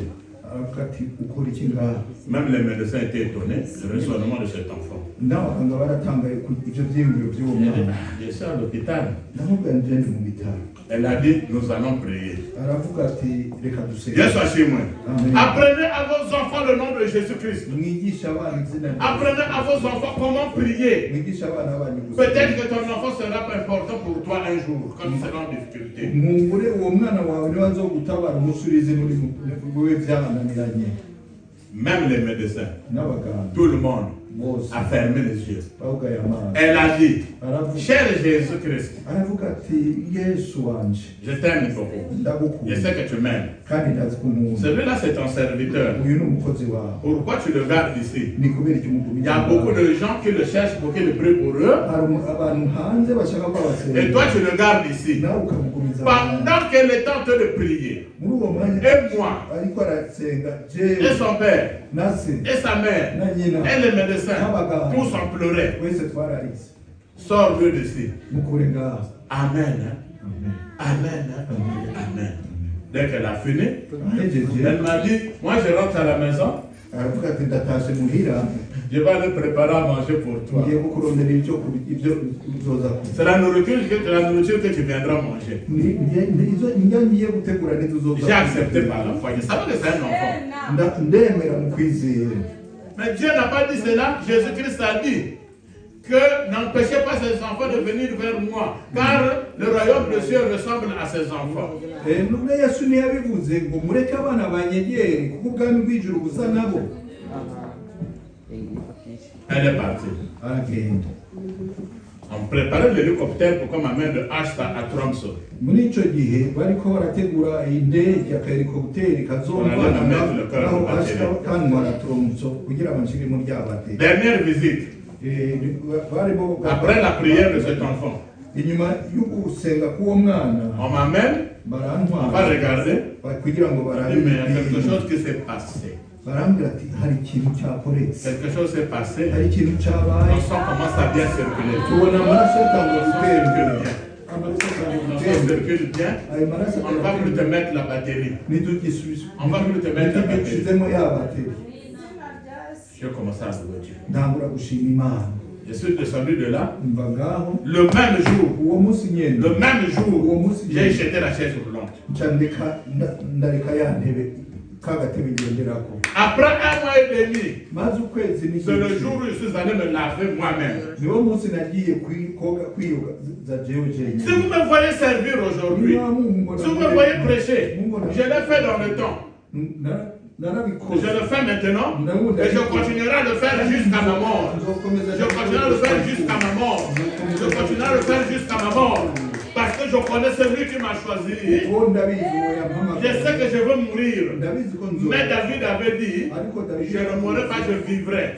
aravuga ati ukora iki ngaha Même les médecins étaient étonnés du raisonnement de cet enfant. n'abaganga baratangaye ku ivyo vyiyumviro vy'uwo Elle mwana dit, je suis à l'hôpital. ndamubwira nje ndi mu bitaro Elle a dit, nous allons prier. aravuga ati reka dusenge Yesu ashimwe. Amen. Apprenez à vos enfants le nom de Jésus-Christ. mwigishe abana izina rya Apprenez à vos enfants comment prier. mwigishe abana banyu Peut-être que ton enfant sera pas important pour toi un jour, quand il sera en difficulté. mwungure uwo mwana wawe niwe azogutabara umusubize muri wewe vyananiranye Même les médecins, n'abaganga tout le monde bose a fermé les yeux. bawugaye amaso Elle a dit, aravuga cher Jésus-Christ, aravuga ati yesu wanje je t'aime beaucoup. Je ndagukunda sais que tu m'aimes. kandi ndazi ko unkunda Celui-là, c'est ton serviteur. uyu ni umukozi wawe Pourquoi tu le gardes ici? ni kubera iki Il y umugumiza a beaucoup de gens qui le cherchent pour qu'il prie pour eux. hari abantu hanze bashaka ko Et toi, abasenga tu le gardes ici. nawe ukamugumiza Pendant qu'elle est en train de prier, muri uwo mwanya et moi, ariko arasenga et jewe son père, na se et sa mère, na nyina et le médecin, tous en pleuraient. wese twararize Sors-le d'ici. mukure ngaho Amen. Hein? Amen. Hein? Amen. Dès qu'elle a fini, ahejeje elle m'a dit, moi je rentre à la maison, aravuga ati ndatashe muhira je vais aller préparer à manger pour toi. ngiye kukurondera ibyo uzoza kurya C'est la nourriture que tu viendras manger. izo indya ngiye gutegura nizo uzoza J'ai accepté par la foi. Je savais que c'est un enfant. ndemera mu kwizera Mais Dieu n'a pas dit cela. Jésus-Christ a dit que n'empêchez pas ces enfants de venir vers moi, car le royaume de Dieu ressemble à ces enfants. nubwo yesu ntiyabivuze ngo mureke abana banyegere kuko ubwami bw'ijuru busa nabo Elle est partie. aragenda On préparait l'hélicoptère pour que ma mère de Ashta à Tromsø. muri icyo gihe bariko barategura indege akahelikopteri kazomvana naho kanwa ratromso kugira banshire mu ryabate Dernière visite. barimo Après la prière de cet enfant, inyuma y'ugusenga k'uwo mwana on m'amène, on va barantwara regarder. kugira ngo On dit, mais il y a quelque barabe chose qui s'est passé. barambwira ati hari ikintu cyakoretse Quelque chose s'est passé. hari ikintu cyabaye Le sang commence à bien circuler. tubona amaraso yatangwa Le sang circule gutembera bien. amaraso yatangwa Le sang gutembera circule bien. ayo maraso On ne va plus te mettre la batterie. On va plus te mettre la batterie. nitugishizemo yabateri Je commence à louer Dieu. ntangura gushima imana Je suis descendu de là. mva ngaho Le même jour, uwo munsi nyene le même jour, j'ai j'ai jeté la chaise roulante. ndareka ya ntebe kagatebe ngenderako Après un mois et demi, maze ukwezi c'est le jour où je suis allé me laver moi-même. niwo munsi nagiye kwiyoga jewe jenyine Si vous me voyez servir aujourd'hui, si vous me voyez prêcher, je l'ai fait dans le temps. narabikoze Je le fais maintenant et je continuerai à le faire jusqu'à ma mort. Je continuerai à le faire jusqu'à ma mort. Je continuerai à le faire jusqu'à ma mort. Parce que je connais celui qui m'a choisi. Je sais que je veux mourir. Mais David avait dit, je ne mourrai pas, je vivrai.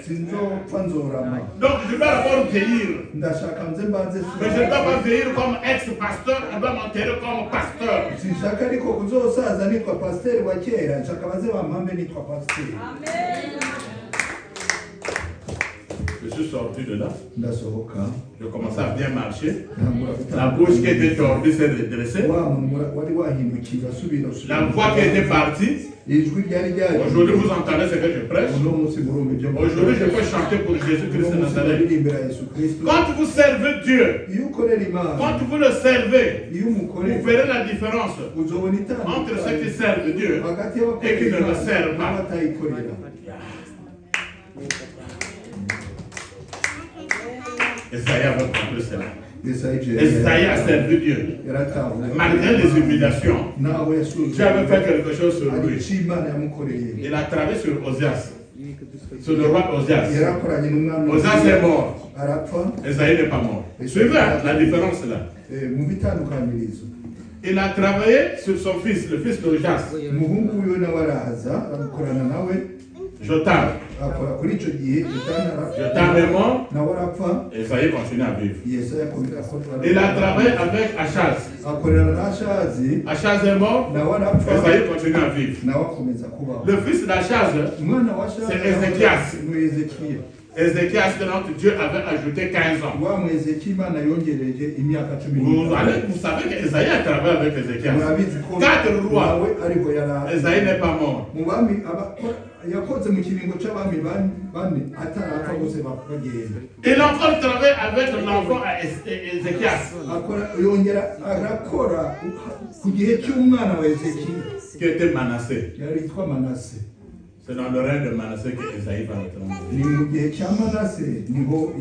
Donc je dois d'abord vieillir. Mais je ne dois pas vieillir comme ex-pasteur, je dois m'enterrer comme pasteur. sinshaka ariko kuzosaza nitwa pasiteri wa kera nshaka baze bampambe nitwa pasiteri Je suis sorti de là. ndasohoka Je commençais à bien marcher. ntangura La bouche qui était tordue s'est redressée. wa munwa wari wahindukiye asubira La voix qui était partie. ijwi ryari ryaje Aujourd'hui, vous entendez ce que je prêche. uno munsi murumva ibyo Aujourd'hui, je peux chanter pour Jésus-Christ de Nazareth. baririmbira yesu kristo Quand vous servez Dieu, iyo ukorera imana quand vous le servez, iyo vous umukorera verrez la différence uzobona entre ceux qui servent Dieu. hagati et qui ne le servent pas. n'abatayikorera Esaïe avait compris cela. Esaïe Esaïe a servi Dieu. yaratahuye Malgré les humiliations, nawe yasuzumye Dieu avait fait quelque chose sur hari lui. icyo imana yamukoreye Il a travaillé sur Osias, sur le roi Osias. yarakoranye n'umwami Osias est mort. arapfa Esaïe n'est pas mort. Suivez la différence là. mu bitandukanirizo Il a travaillé sur son fils, le fils d'Osias, umuhungu wiwe nawe araza arakorana nawe Jotam. akora kuri icyo gihe Jotam est mort. nawe arapfa Esaïe continue à vivre. yesaya akorana Il a travaillé avec Achaz. akorana na ashazi Achaz est mort. nawe arapfa Esaïe continue à vivre. nawe akomeza kubaho Le fils d'Achaz, umwana wa ashazi c'est Ézéchias. ni ezekiya Ézéchias, que notre Dieu avait ajouté 15 ans. wa mu ezekiya imana yongereje imyaka 10 Vous savez qu'Esaïe a travaillé avec Ézéchias. murabizi ko 4 rois. nawe ariho yari Esaïe n'est pas mort. mu bami yakoze mu kiringo cy'abami bane atarapfa bose bagenda Il a encore travaillé avec l'enfant à Ézéchias, yongera arakora ku gihe cy'umwana wa ezekiya qui était Manassé. yari yitwa manase C'est dans le règne de Manassé que Esaïe va entrer. ni mu gihe cya manase niho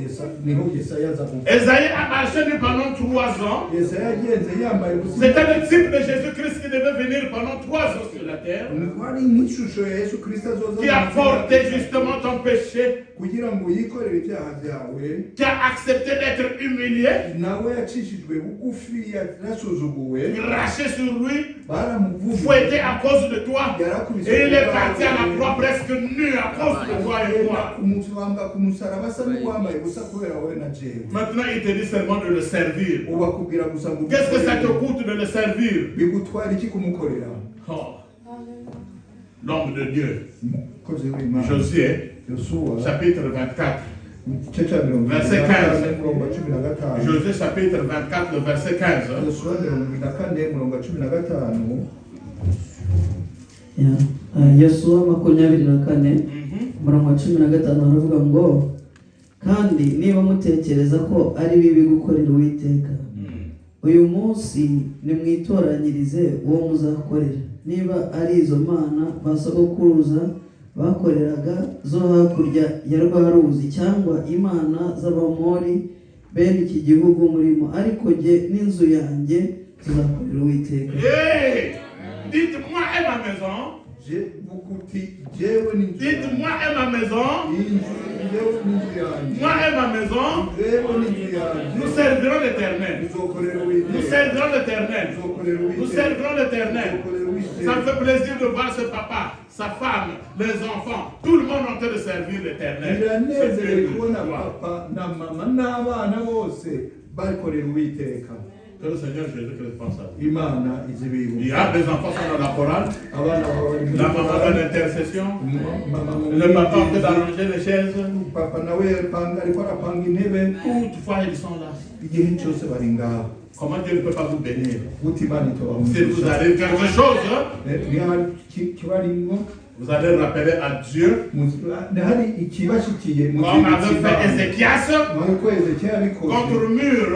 yesaya aza gupfa. Esaïe a marché pendant 3 ans. Yesaya yagenze yambaye ubusa. C'était le type de Jésus-Christ qui devait venir pendant 3 ans sur la terre, wari nk'ishusho ya Yesu Kristo azoza qui a porté justement ton péché, kugira ngo yikorere ibyaha byawe, qui a accepté d'être humilié, nawe yacishijwe bugufi yarasuzuguwe, craché sur lui, baramuvuze, fouetté à cause de toi, yarakubise et il est parti à la croix presque nu à cause de toi et moi. kumusanga kumusaraba asa n'uwambaye ubusa kubera wowe na jewe. Maintenant, il te dit seulement de le servir. Ubakubwira gusa ngo Qu'est-ce que ça te coûte de le servir? bigutwara iki kumukorera? Oh. L'homme de Dieu, Umukozi w'Imana Josué, Yosuwa chapitre 24. igice cya Verset 15. murongo wa 15. Josué, chapitre 24, le verset 15. Yosuwa 24 murongo wa 15. Yosuwa 24 umurongo wa 15 haravuga ngo kandi niba mutekereza ko ari bibi gukorera Uwiteka, uyu munsi nimwitoranyirize uwo muzakorera, niba ari izo mana basogokuruza bakoreraga zo hakurya ya rwa ruzi, cyangwa imana z'Abamori bene iki gihugu murimo, ariko jye n'inzu yanjye tuzakorera Uwiteka. Dites-moi et ma maison. Dites-moi et ma maison. Moi et ma maison. Nous servirons l'Éternel. Nous servirons l'Éternel. Nous servirons l'Éternel. Ça me fait plaisir de voir ce papa, sa femme, les enfants, tout le monde en train de servir l'Éternel. Que le Seigneur Jésus-Christ pense à vous. Il y a des enfants qui sont dans la chorale, la maman dans l'intercession, le papa en train d'arranger les chaises. Toutefois, ils sont là. Comment Dieu ne peut pas vous bénir? Si vous avez quelque chose, vous allez rappeler à Dieu, comme avait fait Ézéchias contre le mur.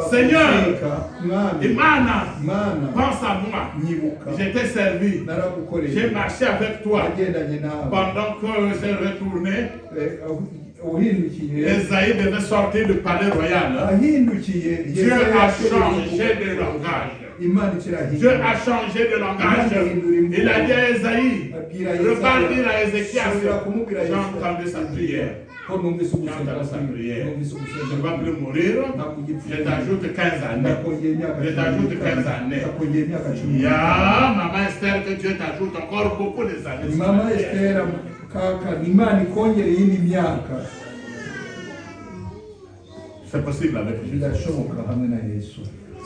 Seigneur, Imana, pense à moi. Je t'ai servi. J'ai marché avec toi. Pendant que j'ai retourné, Esaïe devait sortir du palais royal. Dieu a changé de langage. Dieu a changé de langage. Il a dit à Esaïe, repars dire à Ézéchias, j'ai entendu sa prière. J'ai entendu sa prière. Je ne vais plus mourir. Je t'ajoute 15 années. Je t'ajoute 15 années. Il y a Maman Esther que Dieu t'ajoute encore beaucoup des années. Maman Esther, c'est possible avec Jésus.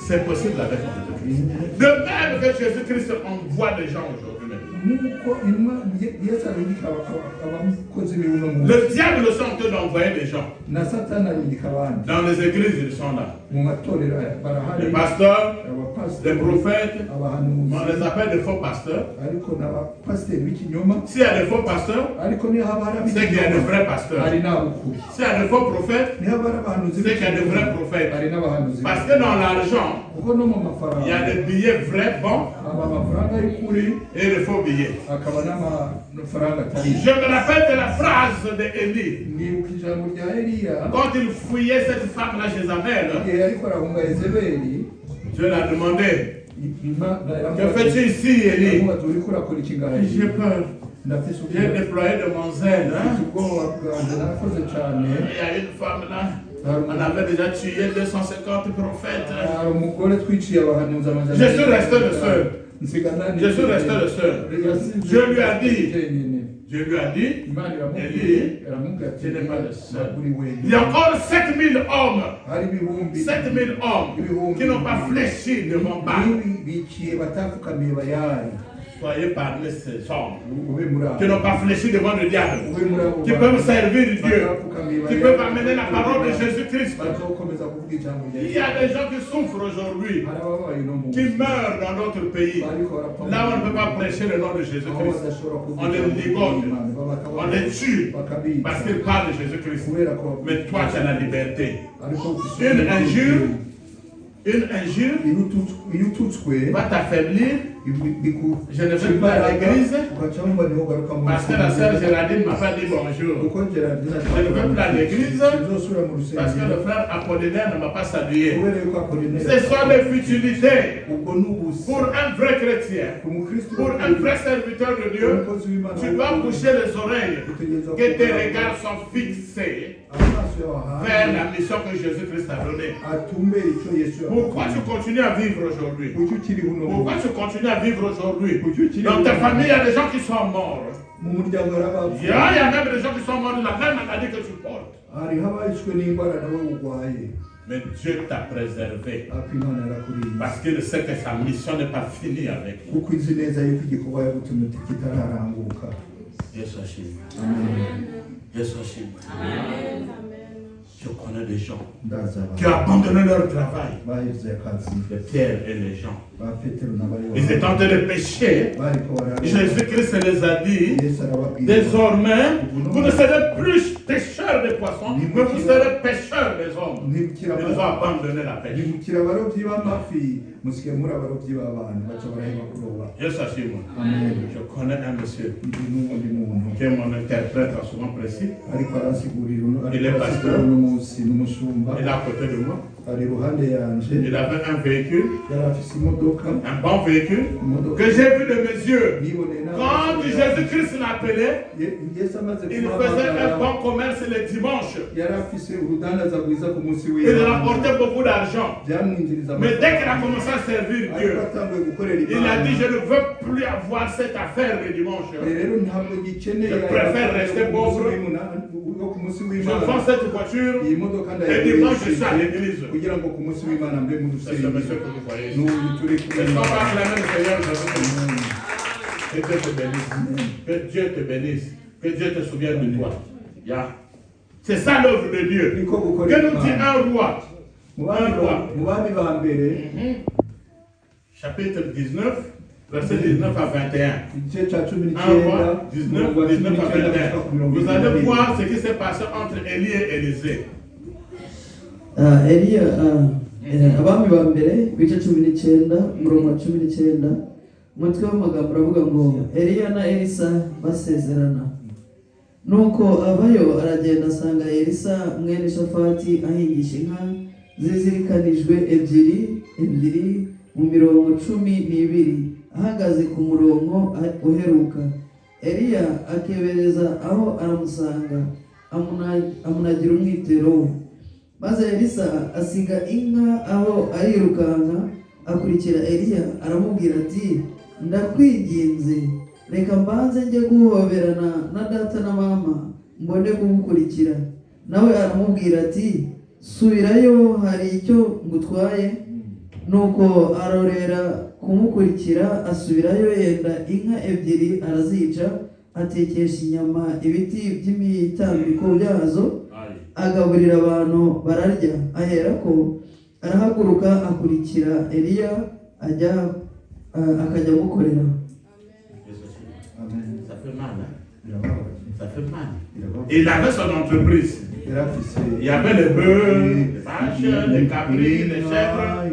C'est possible avec Jésus. De même que Jésus-Christ envoie des gens aujourd'hui. Le diable sont en train d'envoyer des gens. Dans les églises, ils sont là. Les pasteurs, les prophètes, on les appelle des faux pasteurs. S'il y a des faux pasteurs, c'est qu'il y a de vrais pasteurs. S'il y a de faux prophètes, c'est qu'il y a de vrais prophètes. Parce que dans l'argent, il y a des billets vrais bons et des faux billets. Je me rappelle de la phrase d'Élie. Quand il fouillait cette femme-là, Jézabel, je lui ai demandé, que fais-tu ici, Élie? J'ai peur. J'ai déployé de mon zèle. Il y a une femme là. On avait déjà tué 250 prophètes. Je suis resté le seul. Je suis resté le seul. Je lui ai dit, Élie, je n'ai pas de seul. Il y a encore 7000 hommes. 7000 hommes qui n'ont pas fléchi de mon bas. Soyez parmi ces hommes qui n'ont pas fléchi devant le diable, qui peuvent servir Dieu, qui peuvent amener la parole de Jésus-Christ. Il y a des gens qui souffrent aujourd'hui, qui meurent dans notre pays. Là où on ne peut pas prêcher le nom de Jésus-Christ. On les ligote, on les tue parce qu'ils parlent de Jésus-Christ. Mais toi, tu as la liberté. Une injure va t'affaiblir. Je ne vais plus à l'église parce que la sœur Géraldine m'a pas dit bonjour. Je ne vais plus à l'église parce que le frère Apollinaire ne m'a pas salué. Ce sont des futilités. Pour un vrai chrétien, pour un vrai serviteur de Dieu, tu dois boucher les oreilles, que tes regards sont fixés vers la mission que Jésus-Christ a donnée. Pourquoi tu continues à vivre aujourd'hui? Pourquoi tu continues à vivre aujourd'hui? Dans ta famille, il y a des gens qui sont morts. Il y a même des gens qui sont morts de la même maladie que tu portes. Mais Dieu t'a préservé parce qu'il sait que sa mission n'est pas finie avec lui. Je connais des gens qui ont abandonné leur travail, les Pierre et les gens. Ils étaient en train de pécher. Jésus-Christ les a dit, désormais, vous ne serez plus pêcheurs de poissons, mais vous serez pêcheurs des hommes. Ils ont abandonné la pêche. Je connais un monsieur qui est mon interprète en ce moment précis. Il est pasteur. Il est à côté de moi. Il avait un véhicule, un bon véhicule, que j'ai vu de mes yeux. Quand Jésus-Christ l'appelait, il faisait un bon commerce les dimanches. Il rapportait beaucoup d'argent. Mais dès qu'il a commencé à servir Dieu, il a dit, je ne veux plus avoir cette affaire le dimanche. Je préfère rester pauvre. Je vends cette voiture et dimanche je suis à l'église. C'est ce monsieur que vous voyez ici. Est-ce qu'on va acclamer le Seigneur Jésus? Que Dieu te bénisse. Que Dieu te bénisse. Que Dieu te souvienne de toi. C'est ça l'œuvre de Dieu. Que nous dit un roi? Chapitre 19, verset 19 à 21. Un roi, 19 à 21. Vous allez voir ce qui s'est passé entre Élie et Élisée. Eliya abami ba mbere bice 19 murongo wa 19 umutwe w'amagambo uravuga ngo Eliya na Elisa basezerana nuko avayo aragenda asanga Elisa mwene Shafati ahingisha inka zizirikanijwe ebyiri mu mirongo 12 ahagaze ku murongo uheruka. Eliya akebereza aho aramusanga amunagira umwitero we. Maze Elisa asiga inka aho arirukanka akurikira Eliya aramubwira ati ndakwinginze reka mbanze njye guhoberana na data na mama mbone kugukurikira. Nawe aramubwira ati subirayo hari icyo ngutwaye. Nuko arorera kumukurikira asubirayo yenda inka ebyiri arazica atekesha inyama ibiti by'imitambiko byazo agaburira abantu bararya. Aherako arahaguruka akurikira Eliya akajya gukorera. Ça fait mal, hein? Ça fait mal. Il avait son entreprise. Il y avait les bœufs, les vaches, les cabris, les chèvres.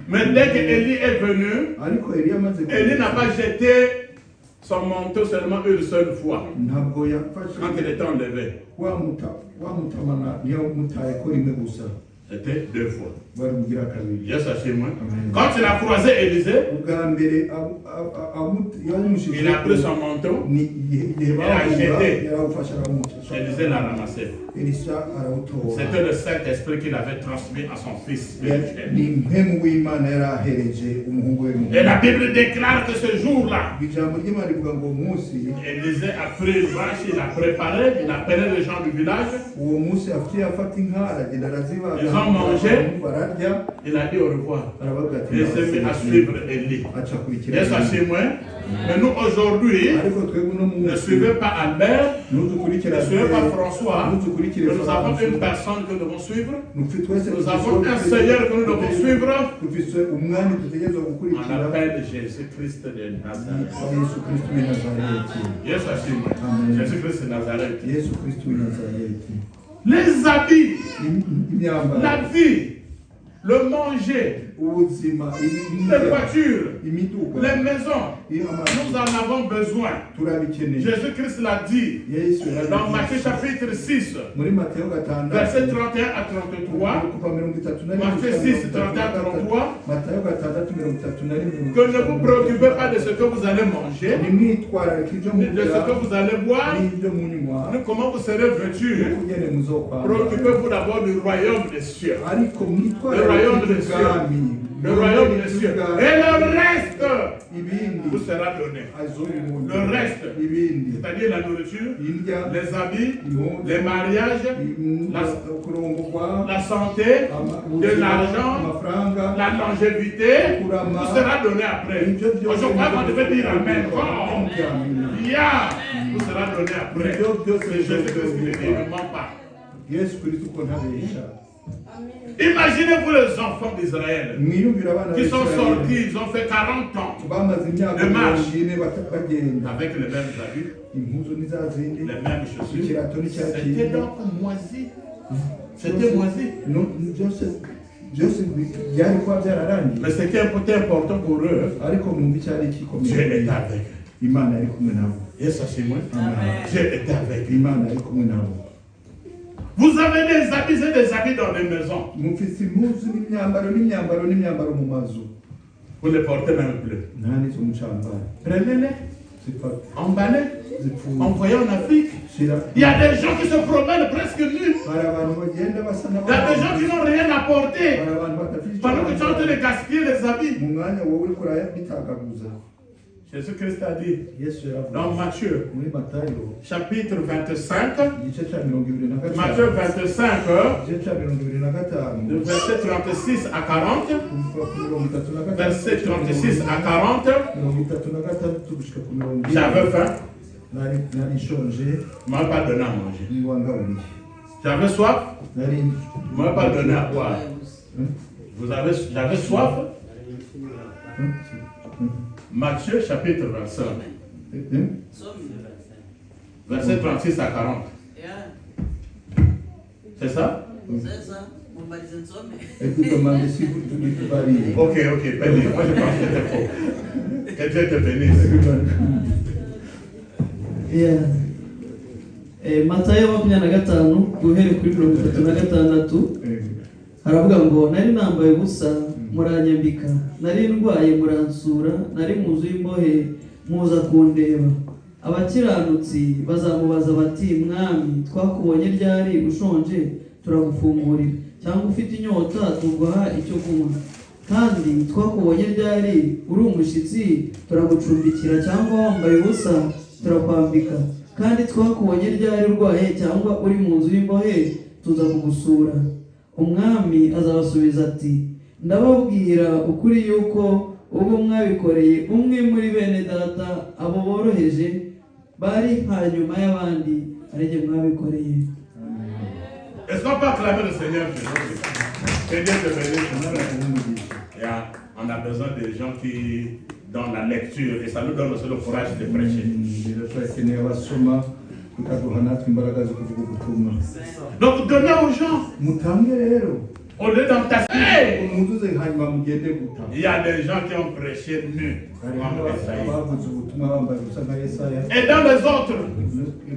Mais dès qu'Élie est venu, Élie n'a pas jeté son manteau seulement une seule fois, quand il était enlevé. C'était 2 fois. Yes, moi. Quand il a croisé Élisée, il a pris son manteau, il l'a jeté. Élisée l'a ramassé. C'était le Saint-Esprit qu'il avait transmis à son fils. Et la Bible déclare que ce jour-là, Élisée a pris une vache, il a préparé, il a appelé les gens du village. Ils ont mangé, il a dit au revoir. Il s'est mis à suivre Élie. Et ça c'est moi. Mais nous aujourd'hui, ne suivez pas Albert, ne suivez pas François. Nous avons une personne que nous devons suivre. Nous avons un Seigneur que nous devons suivre. On appelle Jésus-Christ de Nazareth. Jésus-Christ de Nazareth. Les habits, la vie, le manger, ubuzima les voitures, imiduga les maisons. Nous en avons besoin. turabikeneye. Jésus-Christ l'a dit Yesu dans Matthieu chapitre 6, muri Mateyo gatandatu versets 31 à 33. kuva 33 Matthieu 6, 31 à 33. Mateyo gatandatu 33 Que ne vous préoccupez pas de ce que vous allez manger, nimwitwararika ibyo ni de ce que vous allez boire, n'ibyo munywa ni comment vous serez vêtus. n'ukugene muzokwambara. Préoccupez-vous d'abord du royaume des cieux. ariko Le mwitwararika royaume des cieux. iby'ubwami Le royaume des cieux. Et le reste ibindi vous sera donné. azobimundi Le reste, ibindi c'est-à-dire la nourriture, indya les habits, les mariages, kurongorwa la santé, de l'argent, amafaranga la longévité, vous sera donné après. Aujourd'hui, vous devez dire Amen. Oh, yeah, vous sera donné après. C'est Jésus-Christ qui le dit, ne ment pas. Yesu Kristo uko ntabesha. Imaginez-vous les enfants d'Israël Mwiyumvire abana qui sont b'Israeli sortis, ils ont fait 40 ans bamaze imyaka de marche. 40 bagenda avec les mêmes habits, impuzu ni za zindi les mêmes chaussures. ikirato ni cya C'était kindi. donc moisi. C'était moisi. No, byose byari kuba byararangiye Mais ce qui est important pour eux, ariko mwumva icyari Dieu gikomeye est avec eux. imana yari kumwe nabo. Et ça c'est moi. Amen. Dieu est avec eux. Imana yari kumwe nabo. Vous avez des habits et des habits dans les maisons. mufite impuzu n'imyambaro mu mazu Vous les portez même plus. nta n'izo mucambara Prenez-les, zipfa emballez, zipfuye envoyez en Afrique. shira. Il y a des gens qui se promènent presque nus. hari abantu bagenda basa Il y a des gens qui n'ont rien apporté. hari abantu badafite icyo Pendant que tu es en train de gaspiller les habits. mu mwanya wowe uri kurayabitagaguza. Jésus-Christ a dit Yesu dans yaravuze Matthieu muri Matayo chapitre 25, igice cya 25 Matthieu 25, igice cya 25 de verset 36 à 40, kuva ku 33 verset 36 à 40, 33 gushika ku 40 j'avais faim, nari nshonje ne m'a pas donné à manger. niwangaburiye J'avais soif, nari ne m'a pas donné à boire. J'avais soif. Matthieu chapitre 25, verset 36 à 40. C'est ça? ekudomande si tubariye Ok, béni. Moi je pense que c'était faux. Que Dieu te bénisse. Yeah. Matayo 25 guhera kuri 36 haravuga ngo nari nambaye ubusa muranyambika, nari ndwaye muransura, nari mu nzu y'imbohe muza kundeba. Abakiranutsi bazamubaza bati mwami twakubonye ryari ushonje turagufungurira, cyangwa ufite inyota tuguha icyo kunywa, kandi twakubonye ryari uri umushyitsi turagucumbikira, cyangwa wambaye ubusa turakwambika, kandi twakubonye ryari urwaye cyangwa uri mu nzu y'imbohe tuza kugusura. Umwami azabasubiza ati ndababwira ukuri yuko ubwo mwabikoreye umwe muri bene data abo boroheje bari hanyuma y'abandi ari jye mwabikoreye. Est-ce qu'on peut acclamer le Seigneur Jésus? Que Dieu te bénisse. Yeah, on a besoin des gens qui donnent la lecture et ça nous donne aussi le courage de prêcher. turakeneye abasoma bikaduha natwe imbaraga zo kuvuga ubutumwa. Donc donnez aux gens mutange rero au lieu d'entasser. muzuze hanyuma mugende guta. Il y a des gens qui ont prêché nus. Hariho abavuze ubutumwa bambaye ubusa nka Yesaya. Et dans les autres,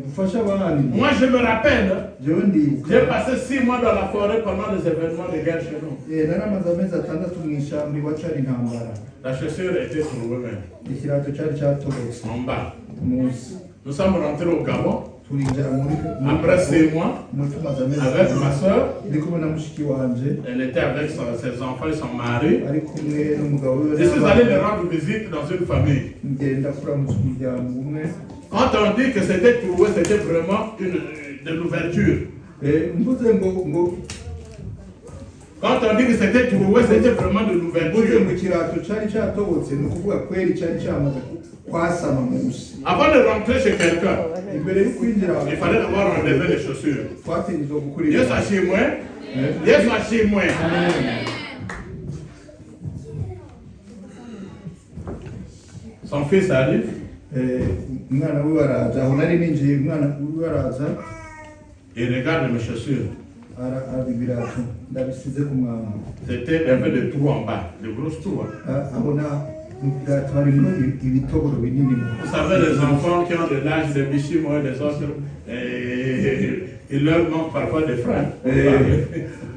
gufasha abandi. moi je me rappelle, jewe ndibuka j'ai passé 6 mois dans la forêt pendant les événements de guerre chez nous. naramaze amezi 6 mu ishyamba iwacu hari intambara. La chaussure était trouvée même ikirato cyari cyatobotse en bas. munsi. Nous sommes rentrés au Gabon turinjira muri après 6 mois tumaze amezi avec ma soeur. ndi kumwe na mushiki wanje Elle était avec ses enfants et son mari. ari kumwe n'umugabo we. Je suis allé leur rendre visite dans une famille. ngenda kuramutsa umuryango umwe. Quand on dit que c'était trouvé, c'était vraiment de l'ouverture. mvuze ngo Quand on dit que c'était trouvé, c'était vraiment de mvuze l'ouverture. ngo ikirato cyari cyatobotse ni ukuvuga kweri cyari cyamaze kwasama munsi. Avant de rentrer chez quelqu'un, imbere yo kwinjira il fallait d'abord enlever les chaussures. twategerezwa Dieu gukurira. soit chez moi. Dieu soit chez moi. Son fils arrive. umwana we baraza aho nari ninjiye umwana we baraza Il regarde mes chaussures. C'était un peu de trous en bas, de grosses trous. Vous savez, les enfants qui ont de l'âge de Bichimo et les autres, il leur manque parfois des freins.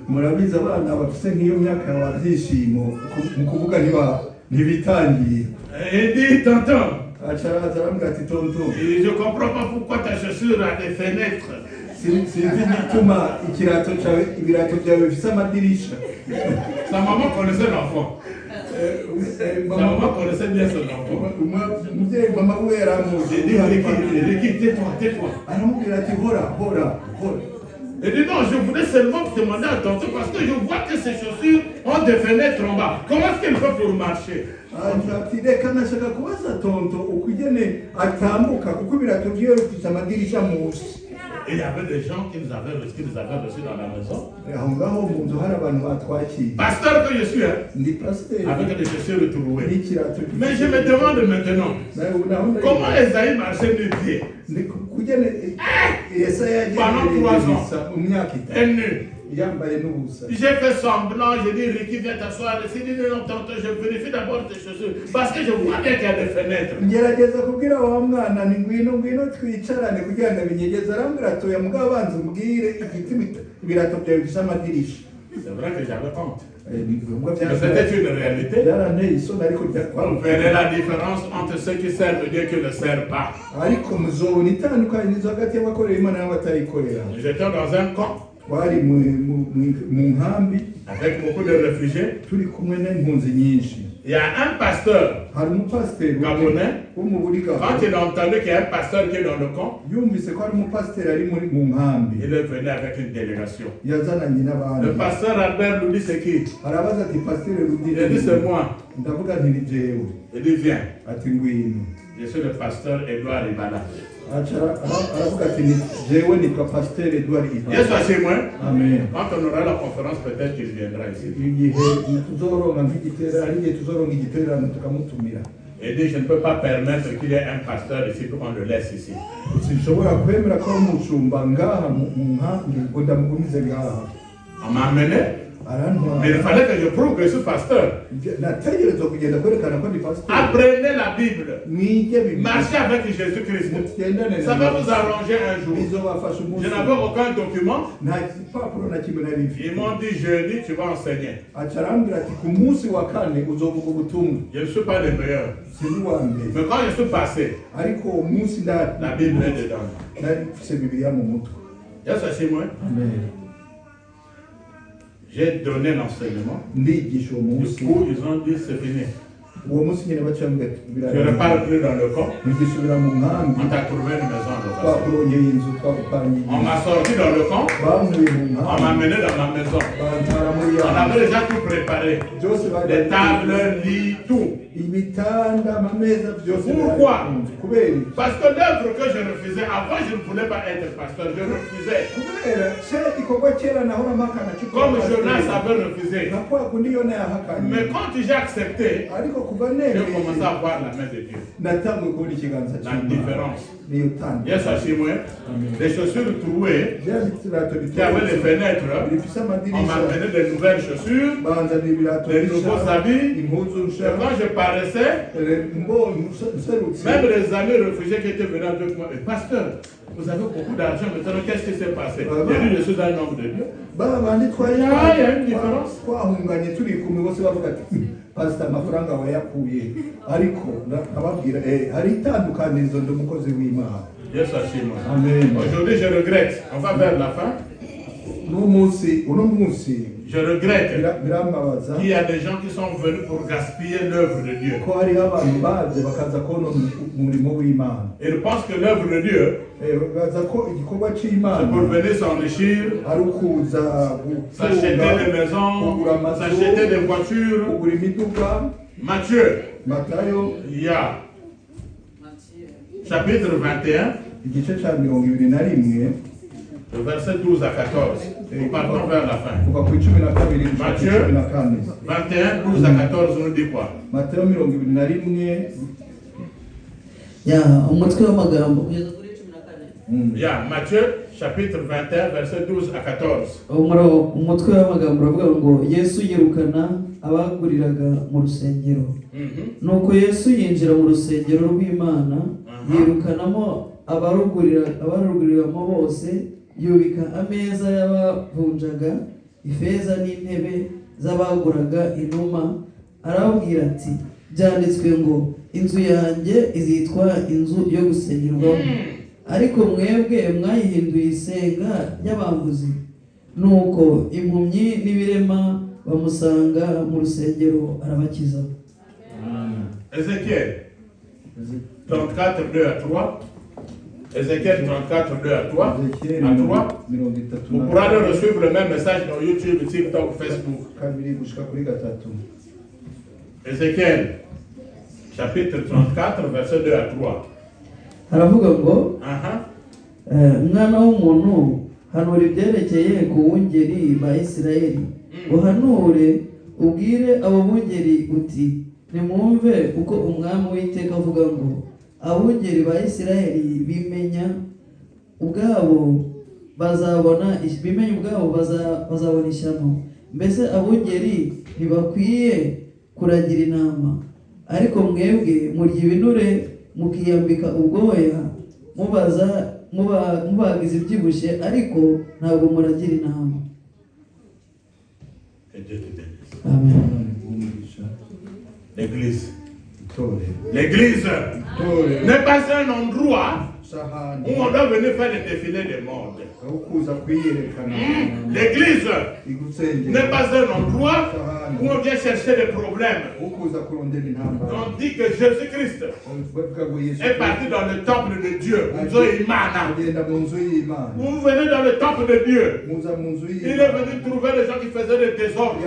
murabizi abana bafite nk'iyo myaka ya byishimo mu kuvuga ntibitangiye. Il dit, tonton, Acharaza aramubwira ati tonto, je ne comprends pas pourquoi ta chaussure a des fenêtres. sinzi igituma ibirato byawe bifite amadirisha. Sa maman connaissait l'enfant. Sa maman connaissait bien son enfant. Umubyeyi mama we yaramuzi. Il dit, tais-toi. Aramubwira ati hora. Il dit, non, je voulais seulement demander à tonton parce que je vois que ses chaussures ont des fenêtres en bas. Comment est-ce qu'il fait pour marcher? Ati reka nashaka kubaza tonto ukugene atambuka kuko ibirato byiwe bifite amadirisha munsi. Et il y avait des gens qui nous avaient reçus dans la maison. Aho ngaho mu nzu hari abantu batwakiriye. Pasteur que je suis, Ndi pasiteri. avec des chaussures trouées. N'ikirato. Mais je me demande maintenant, comment Esaïe marchait de pied? Kugene Yesaya yagiye mu myaka itanu. Et nu. Yambaye n'ubusa. J'ai fait semblant, j'ai dit, Ricky, viens t'asseoir. Il dit, non, tonton, je vérifie d'abord tes chaussures. Parce que je vois bien qu'il y a des fenêtres. Ngerageza kubwira wa mwana ni ngwino twicarane kugira ngo abinyegeze arambwira atoya mugabo abanza umbwire igiti ibirato byawe bisa amadirisha. C'est vrai que j'avais honte. Mais c'était une réalité. On verrait la différence entre ceux qui servent Dieu et qui ne le servent pas. J'étais dans un camp avec beaucoup de réfugiés. Il y a un pasteur gabonais. Quand il a entendu qu'il y a un pasteur qui est dans le camp, il est venu avec une délégation. Le pasteur Albert nous dit c'est qui? Il a dit c'est moi. Il dit viens. Je suis le pasteur Edouard Ibala. Yes, c'est moi. Amen. Quand on aura la conférence, peut-être qu'il viendra ici. Et dit, je ne peux pas permettre qu'il y ait un pasteur ici pour qu'on le laisse ici. On m'a amené. Mais il fallait que je prouve que je suis pasteur. Apprenez la Bible. Marchez avec Jésus-Christ. Ça va vous arranger un jour. Je n'avais aucun document. Ils m'ont dit jeudi, tu vas enseigner. Je ne suis pas le meilleur. Mais quand je suis passé, la Bible est dedans. C'est moi. J'ai donné l'enseignement. Du coup, ils ont dit c'est fini. Je ne repars plus dans le camp. On t'a trouvé une maison. On m'a sorti dans le camp. On m'a mené dans ma maison. On avait déjà tout préparé. Les tables, lits, tout. Pourquoi? Parce que l'œuvre que je refusais, avant je ne voulais pas être pasteur, je refusais. Comme Jonas avait refusé. Mais quand j'ai accepté, j'ai commencé à voir la main de Dieu. La différence. Yes, les chaussures trouées, qui avaient les fenêtres, on m'a donné de nouvelles chaussures, de nouveaux habits. Et quand je paraissais, même les amis réfugiés qui étaient venus avec moi, mais pasteur, vous avez beaucoup d'argent, maintenant qu'est-ce qui s'est passé? J'ai dit, je suis un homme de Dieu. Il y a une différence. Yes, aujourd'hui, je regrette. On va vers la fin. Je regrette qu'il y a des gens qui sont venus pour gaspiller l'œuvre de Dieu. Ils pensent que l'œuvre de Dieu, c'est pour venir s'enrichir, s'acheter des maisons, s'acheter des voitures. Matthieu, il y a chapitre 21. Le verset 12 à 14. Nous partons vers la fin. Matthieu 21, 12 à 14 nous dit quoi? umutwe w'amagambo Matthieu chapitre 21, versets 12 à 14. umutwe w'amagambo uravuga ngo Yesu yirukana abaguriraga mu rusengero. Nuko Yesu yinjira mu rusengero rw'Imana, yirukanamo abaruguriramo bose, yubika ameza y'abavunjaga ifeza n'intebe z'abaguraga inuma, arababwira ati, byanditswe ngo inzu yanjye izitwa inzu yo gusengerwamo, ariko mwebwe mwayihinduye isenga ry'abambuzi. Nuko impumyi n'ibirema bamusanga mu rusengero, arabakiza. Ézéchiel 34, 2 à 3. Ézéchiel 34, 2 à 3. Vous pourrez aller suivre le même message dans YouTube, TikTok, Facebook. Ézéchiel chapitre 34, verset 2 à 3. Haravuga ngo umwana w'umuntu, hanura ibyerekeye ku bungeri ba Isirayeli, uhanure ubwire abo bungeri uti, nimwumve uko umwami w'Iteka avuga ngo, abungeri ba Isirayeli bimenya ubwabo bazabona ishyano. Mbese abungeri ntibakwiye kuragira intama, ariko mwebwe murya ibinure mukiyambika ubwoya, mubagize ibyibushye, ariko ntabwo muragira intama. Amen. L'église. L'église n'est pas un endroit où on doit venir faire des défilés de mode. L'église n'est pas un endroit où on vient chercher des problèmes. On dit que Jésus-Christ est parti dans le temple de Dieu. Vous venez dans le temple de Dieu. Il est venu trouver les gens qui faisaient des désordres.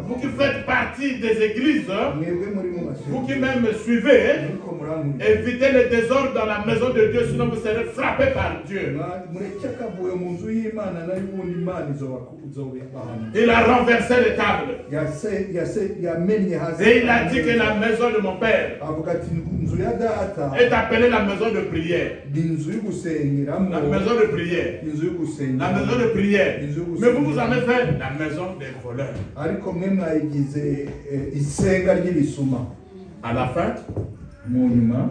Vous qui faites partie des églises, vous qui même me suivez, évitez les désordres dans la maison de Dieu, sinon vous serez frappés par Dieu. Il a renversé les tables. Et il a dit que la maison de mon père est appelée la maison de prière. La maison de prière. La maison de prière. Mais vous avez fait la maison des voleurs.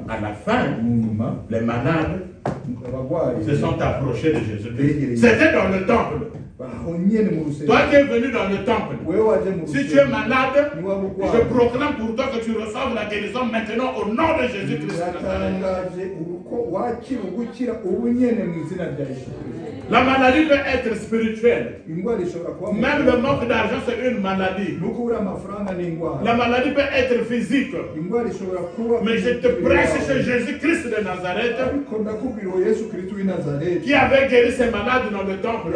À la fin, les malades se sont approchés de Jésus. C'était dans le temple. Toi qui es venu dans le temple, si tu es malade, je proclame pour toi que tu reçoives la guérison maintenant au nom de Jésus-Christ. La maladie peut être spirituelle. Même le manque d'argent, c'est une maladie. La maladie peut être physique. Mais je te prêche chez Jésus-Christ de Nazareth, qui avait guéri ces malades dans le temple.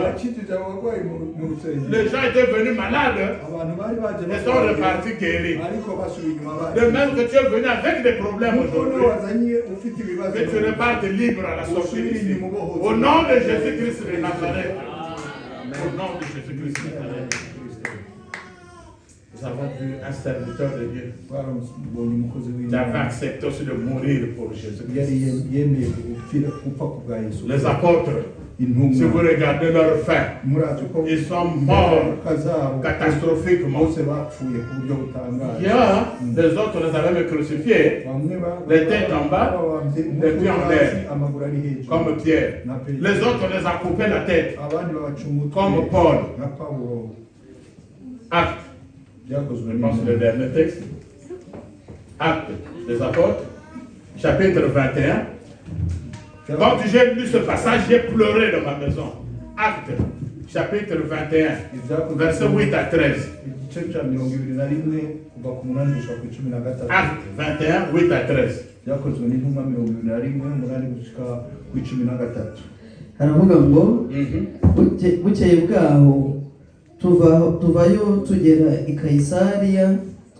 Les gens étaient venus malades et sont repartis guéris. De même que tu es venu avec des problèmes aujourd'hui, que tu repartes libre à la sortie ici. Au nom de Jésus-Christ de Nazareth. Au nom de Jésus-Christ de Nazareth. Nous avons vu un serviteur de Dieu qui avait accepté aussi de mourir pour Jésus-Christ. Les apôtres, si vous regardez leur fin, ils sont morts catastrophiquement. Il y a des autres, les avaient crucifiés, les têtes en bas, les pieds en l'air, comme Pierre. Les autres les a coupé la tête, comme Paul. Acte. Je pense le dernier texte. Acte des apôtres, chapitre 21. Quand j'ai lu ce passage, j'ai pleuré dans ma maison. Acte, chapitre 21, verset 8 à 13. Acte 21, 8 à 13. Haravuga ngo bukeye bwaho tuvayo tugera i Kayisariya,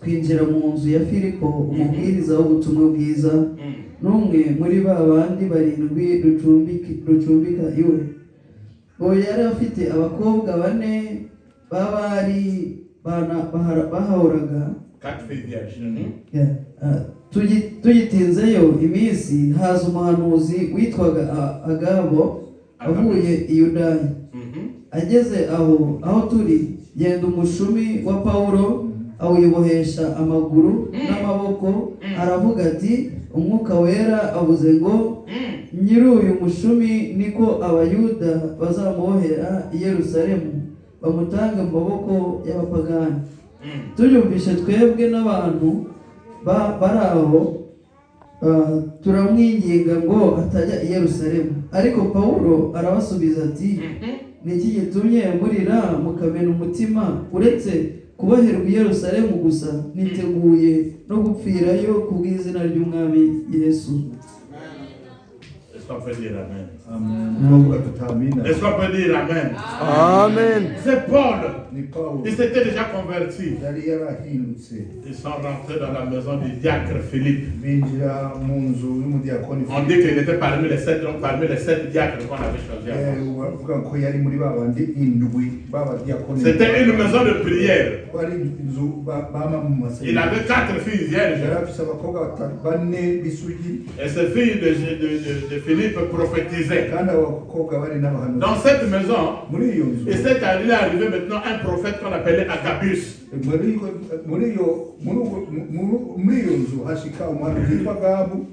twinjira mu nzu ya Filipo umubwiriza w'ubutumwa bwiza, n'umwe muri ba bandi barindwi rucumbika iwe. Uwo yari afite abakobwa bane b'abari bahahoraga. Tugitinzeyo iminsi, haza umuhanuzi witwaga Agabo, avuye i Yudaya. Ageze aho turi, yenda umushumi wa Pawulo awuyibohesha amaguru n'amaboko, aravuga ati, umwuka wera avuze ngo nyiri uyu mushumi niko abayuda bazamubohera i Yerusalemu, bamutange mu maboko y'abapagani. Tuyumvishe twebwe n'abantu bari aho, turamwinginga ngo atajya i Yerusalemu. Ariko Pawulo arabasubiza ati, ni iki gitumye murira mukamena umutima? Uretse kuboherwa i Yerusalemu gusa, niteguye no gupfirayo kubw'izina ry'umwami Yesu. Est-ce qu'on peut dire amen? Amen. Est-ce qu'on peut dire amen? Amen. C'est Paul. Ni Paulo Il s'était déjà converti. yari yarahindutse, Ils sont rentrés dans la maison du diacre Philippe. binjira mu nzu y'umudiyakoni On dit qu'il était parmi les 7, donc parmi les 7 diacres qu'on avait choisis avant. bavuga ko yari muri babandi indwi b'abadiyakoni. C'était une maison de prière. Bari inzu bama mu Il masengero. avait 4 filles vierges. Yari afise abakobwa bane b'isugi, Et ces filles de Philippe prophétisaient. kandi abo bakobwa bari n'abahanuzi. Dans cette maison, Muri iyo nzu, il s'est arrivé maintenant un prophète qu'on appelait Agabus. muri iyo nzu hashika umuhanuzi witwa Gabu.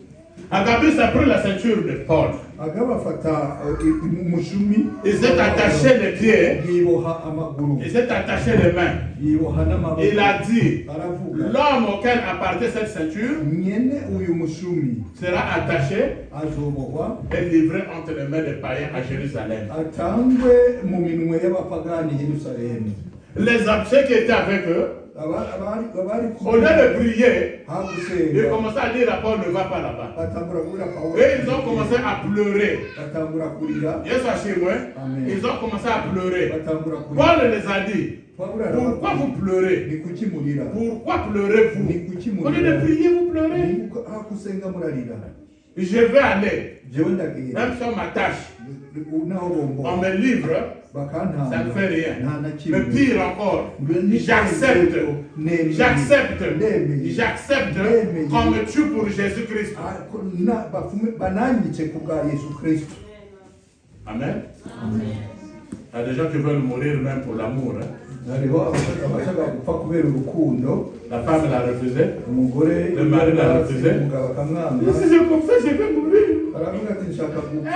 Agabus a pris la ceinture de Paul. Agaba afata umushumi, Il s'est attaché les pieds. yiboha amaguru, Il s'est attaché les mains. yiboha n'amaboko. Il a dit, Aravuga, l'homme auquel appartient cette ceinture nyene uyu mushumi sera attaché azobohwa, et livré entre les mains des païens à Jérusalem. atangwe mu minwe y'abapagani i Yerusalemu. Les ceux qui étaient avec eux, Abari au lieu de prier, ils hagusenga commençaient à dire à Paul ne va pas là-bas. batangura kurira Pawulo, Et ils ont commencé à pleurer. batangura kurira, Yes, chez moi, Amen. ils ont commencé à pleurer. batangura kurira. Paul les a dit, Pawulo pourquoi vous aravuga, pleurez? ni kuki murira? Pourquoi pleurez-vous? Ni kuki Au lieu de murira? prier, vous pleurez. Ni hagusenga murarira. Je vais aller, Jewe ndagenda, même si on m'attache, naho on bombo me livre, bakantanga, ça ne fait rien. nta na Mais kimwe. pire encore, j'accepte qu'on me tue pour Jésus-Christ. bananyice ku bwa Yesu Kristo. Amen. Il y a des gens qui veulent mourir même pour l'amour. Hein. Hariho abashaka gupfa kubera urukundo, La femme l'a refusé. umugore Le mari l'a refusé. umugabo akamwanga, Mais si je confesse, je vais mourir. aravuga ati nshaka gupfa.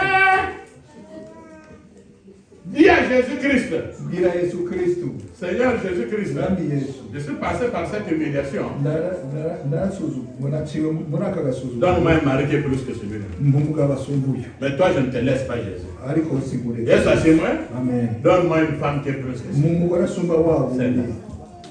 Dis à Jésus-Christ, Bwira Yesu Kristo, Seigneur Jésus-Christ, mwami Yesu, je suis passé par cette humiliation. naciwe muri aka gasuzuguro, Donne-moi un mari qui est plus que celui-là. umugabo asumbuye, Mais toi, je ne te laisse pas, Jésus. ariko usigure. Et ça, chez moi, Amen. donne-moi une femme qui est plus que celui-là. Umugore asumba wabo,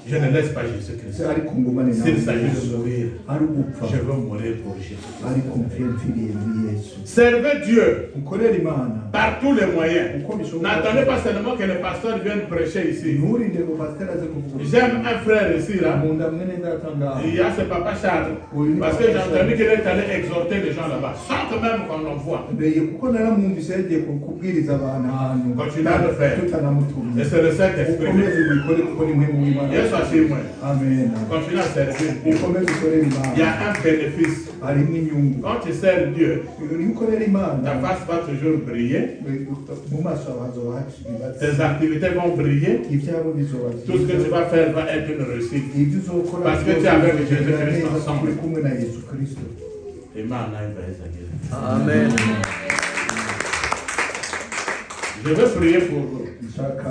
Je ne laisse pas Jésus-Christ. ariko ngumane nawe. S'il s'agit de mourir, ari gupfa, je veux mourir pour Jésus. ariko mpfiriye muri Yesu. Servez Dieu Ukorera Imana par tous les moyens. uko bishoboka. N'attendez pas seulement que le pasteur vienne prêcher ici. Nturinde ngo pasiteri aze kuvuga. J'aime un frère ici, là. Nkunda mwene data ngaha. Il y a ce papa Charles. Parce que j'ai entendu qu'il est allé exhorter les gens là-bas, sans que même qu'on en voit. Mbeye kuko naramwumvise yagiye kubwiriza abantu ahantu. Continue à le faire. tutanamutumye. Et c'est le Saint-Esprit. Ukomeze ubikore kuko ni mwe mu Imana. Yesu ashimwe. Amen. Continue à servir Dieu. Ukomeze ukorera Il y Imana. a un bénéfice. Harimo inyungu. Quand tu sers Dieu, Iyo ukorera Imana, ta face va toujours briller. mu maso hazoba hakiri Tes activités vont briller. ibyabo bizoba Tout ce que tu vas faire va être une réussite. ibyo uzokora Parce que tu es avec Jésus-Christ ensemble. uri kumwe na Yesu Kristo. Imana ibahe. Amen. Je veux prier pour vous. Nshaka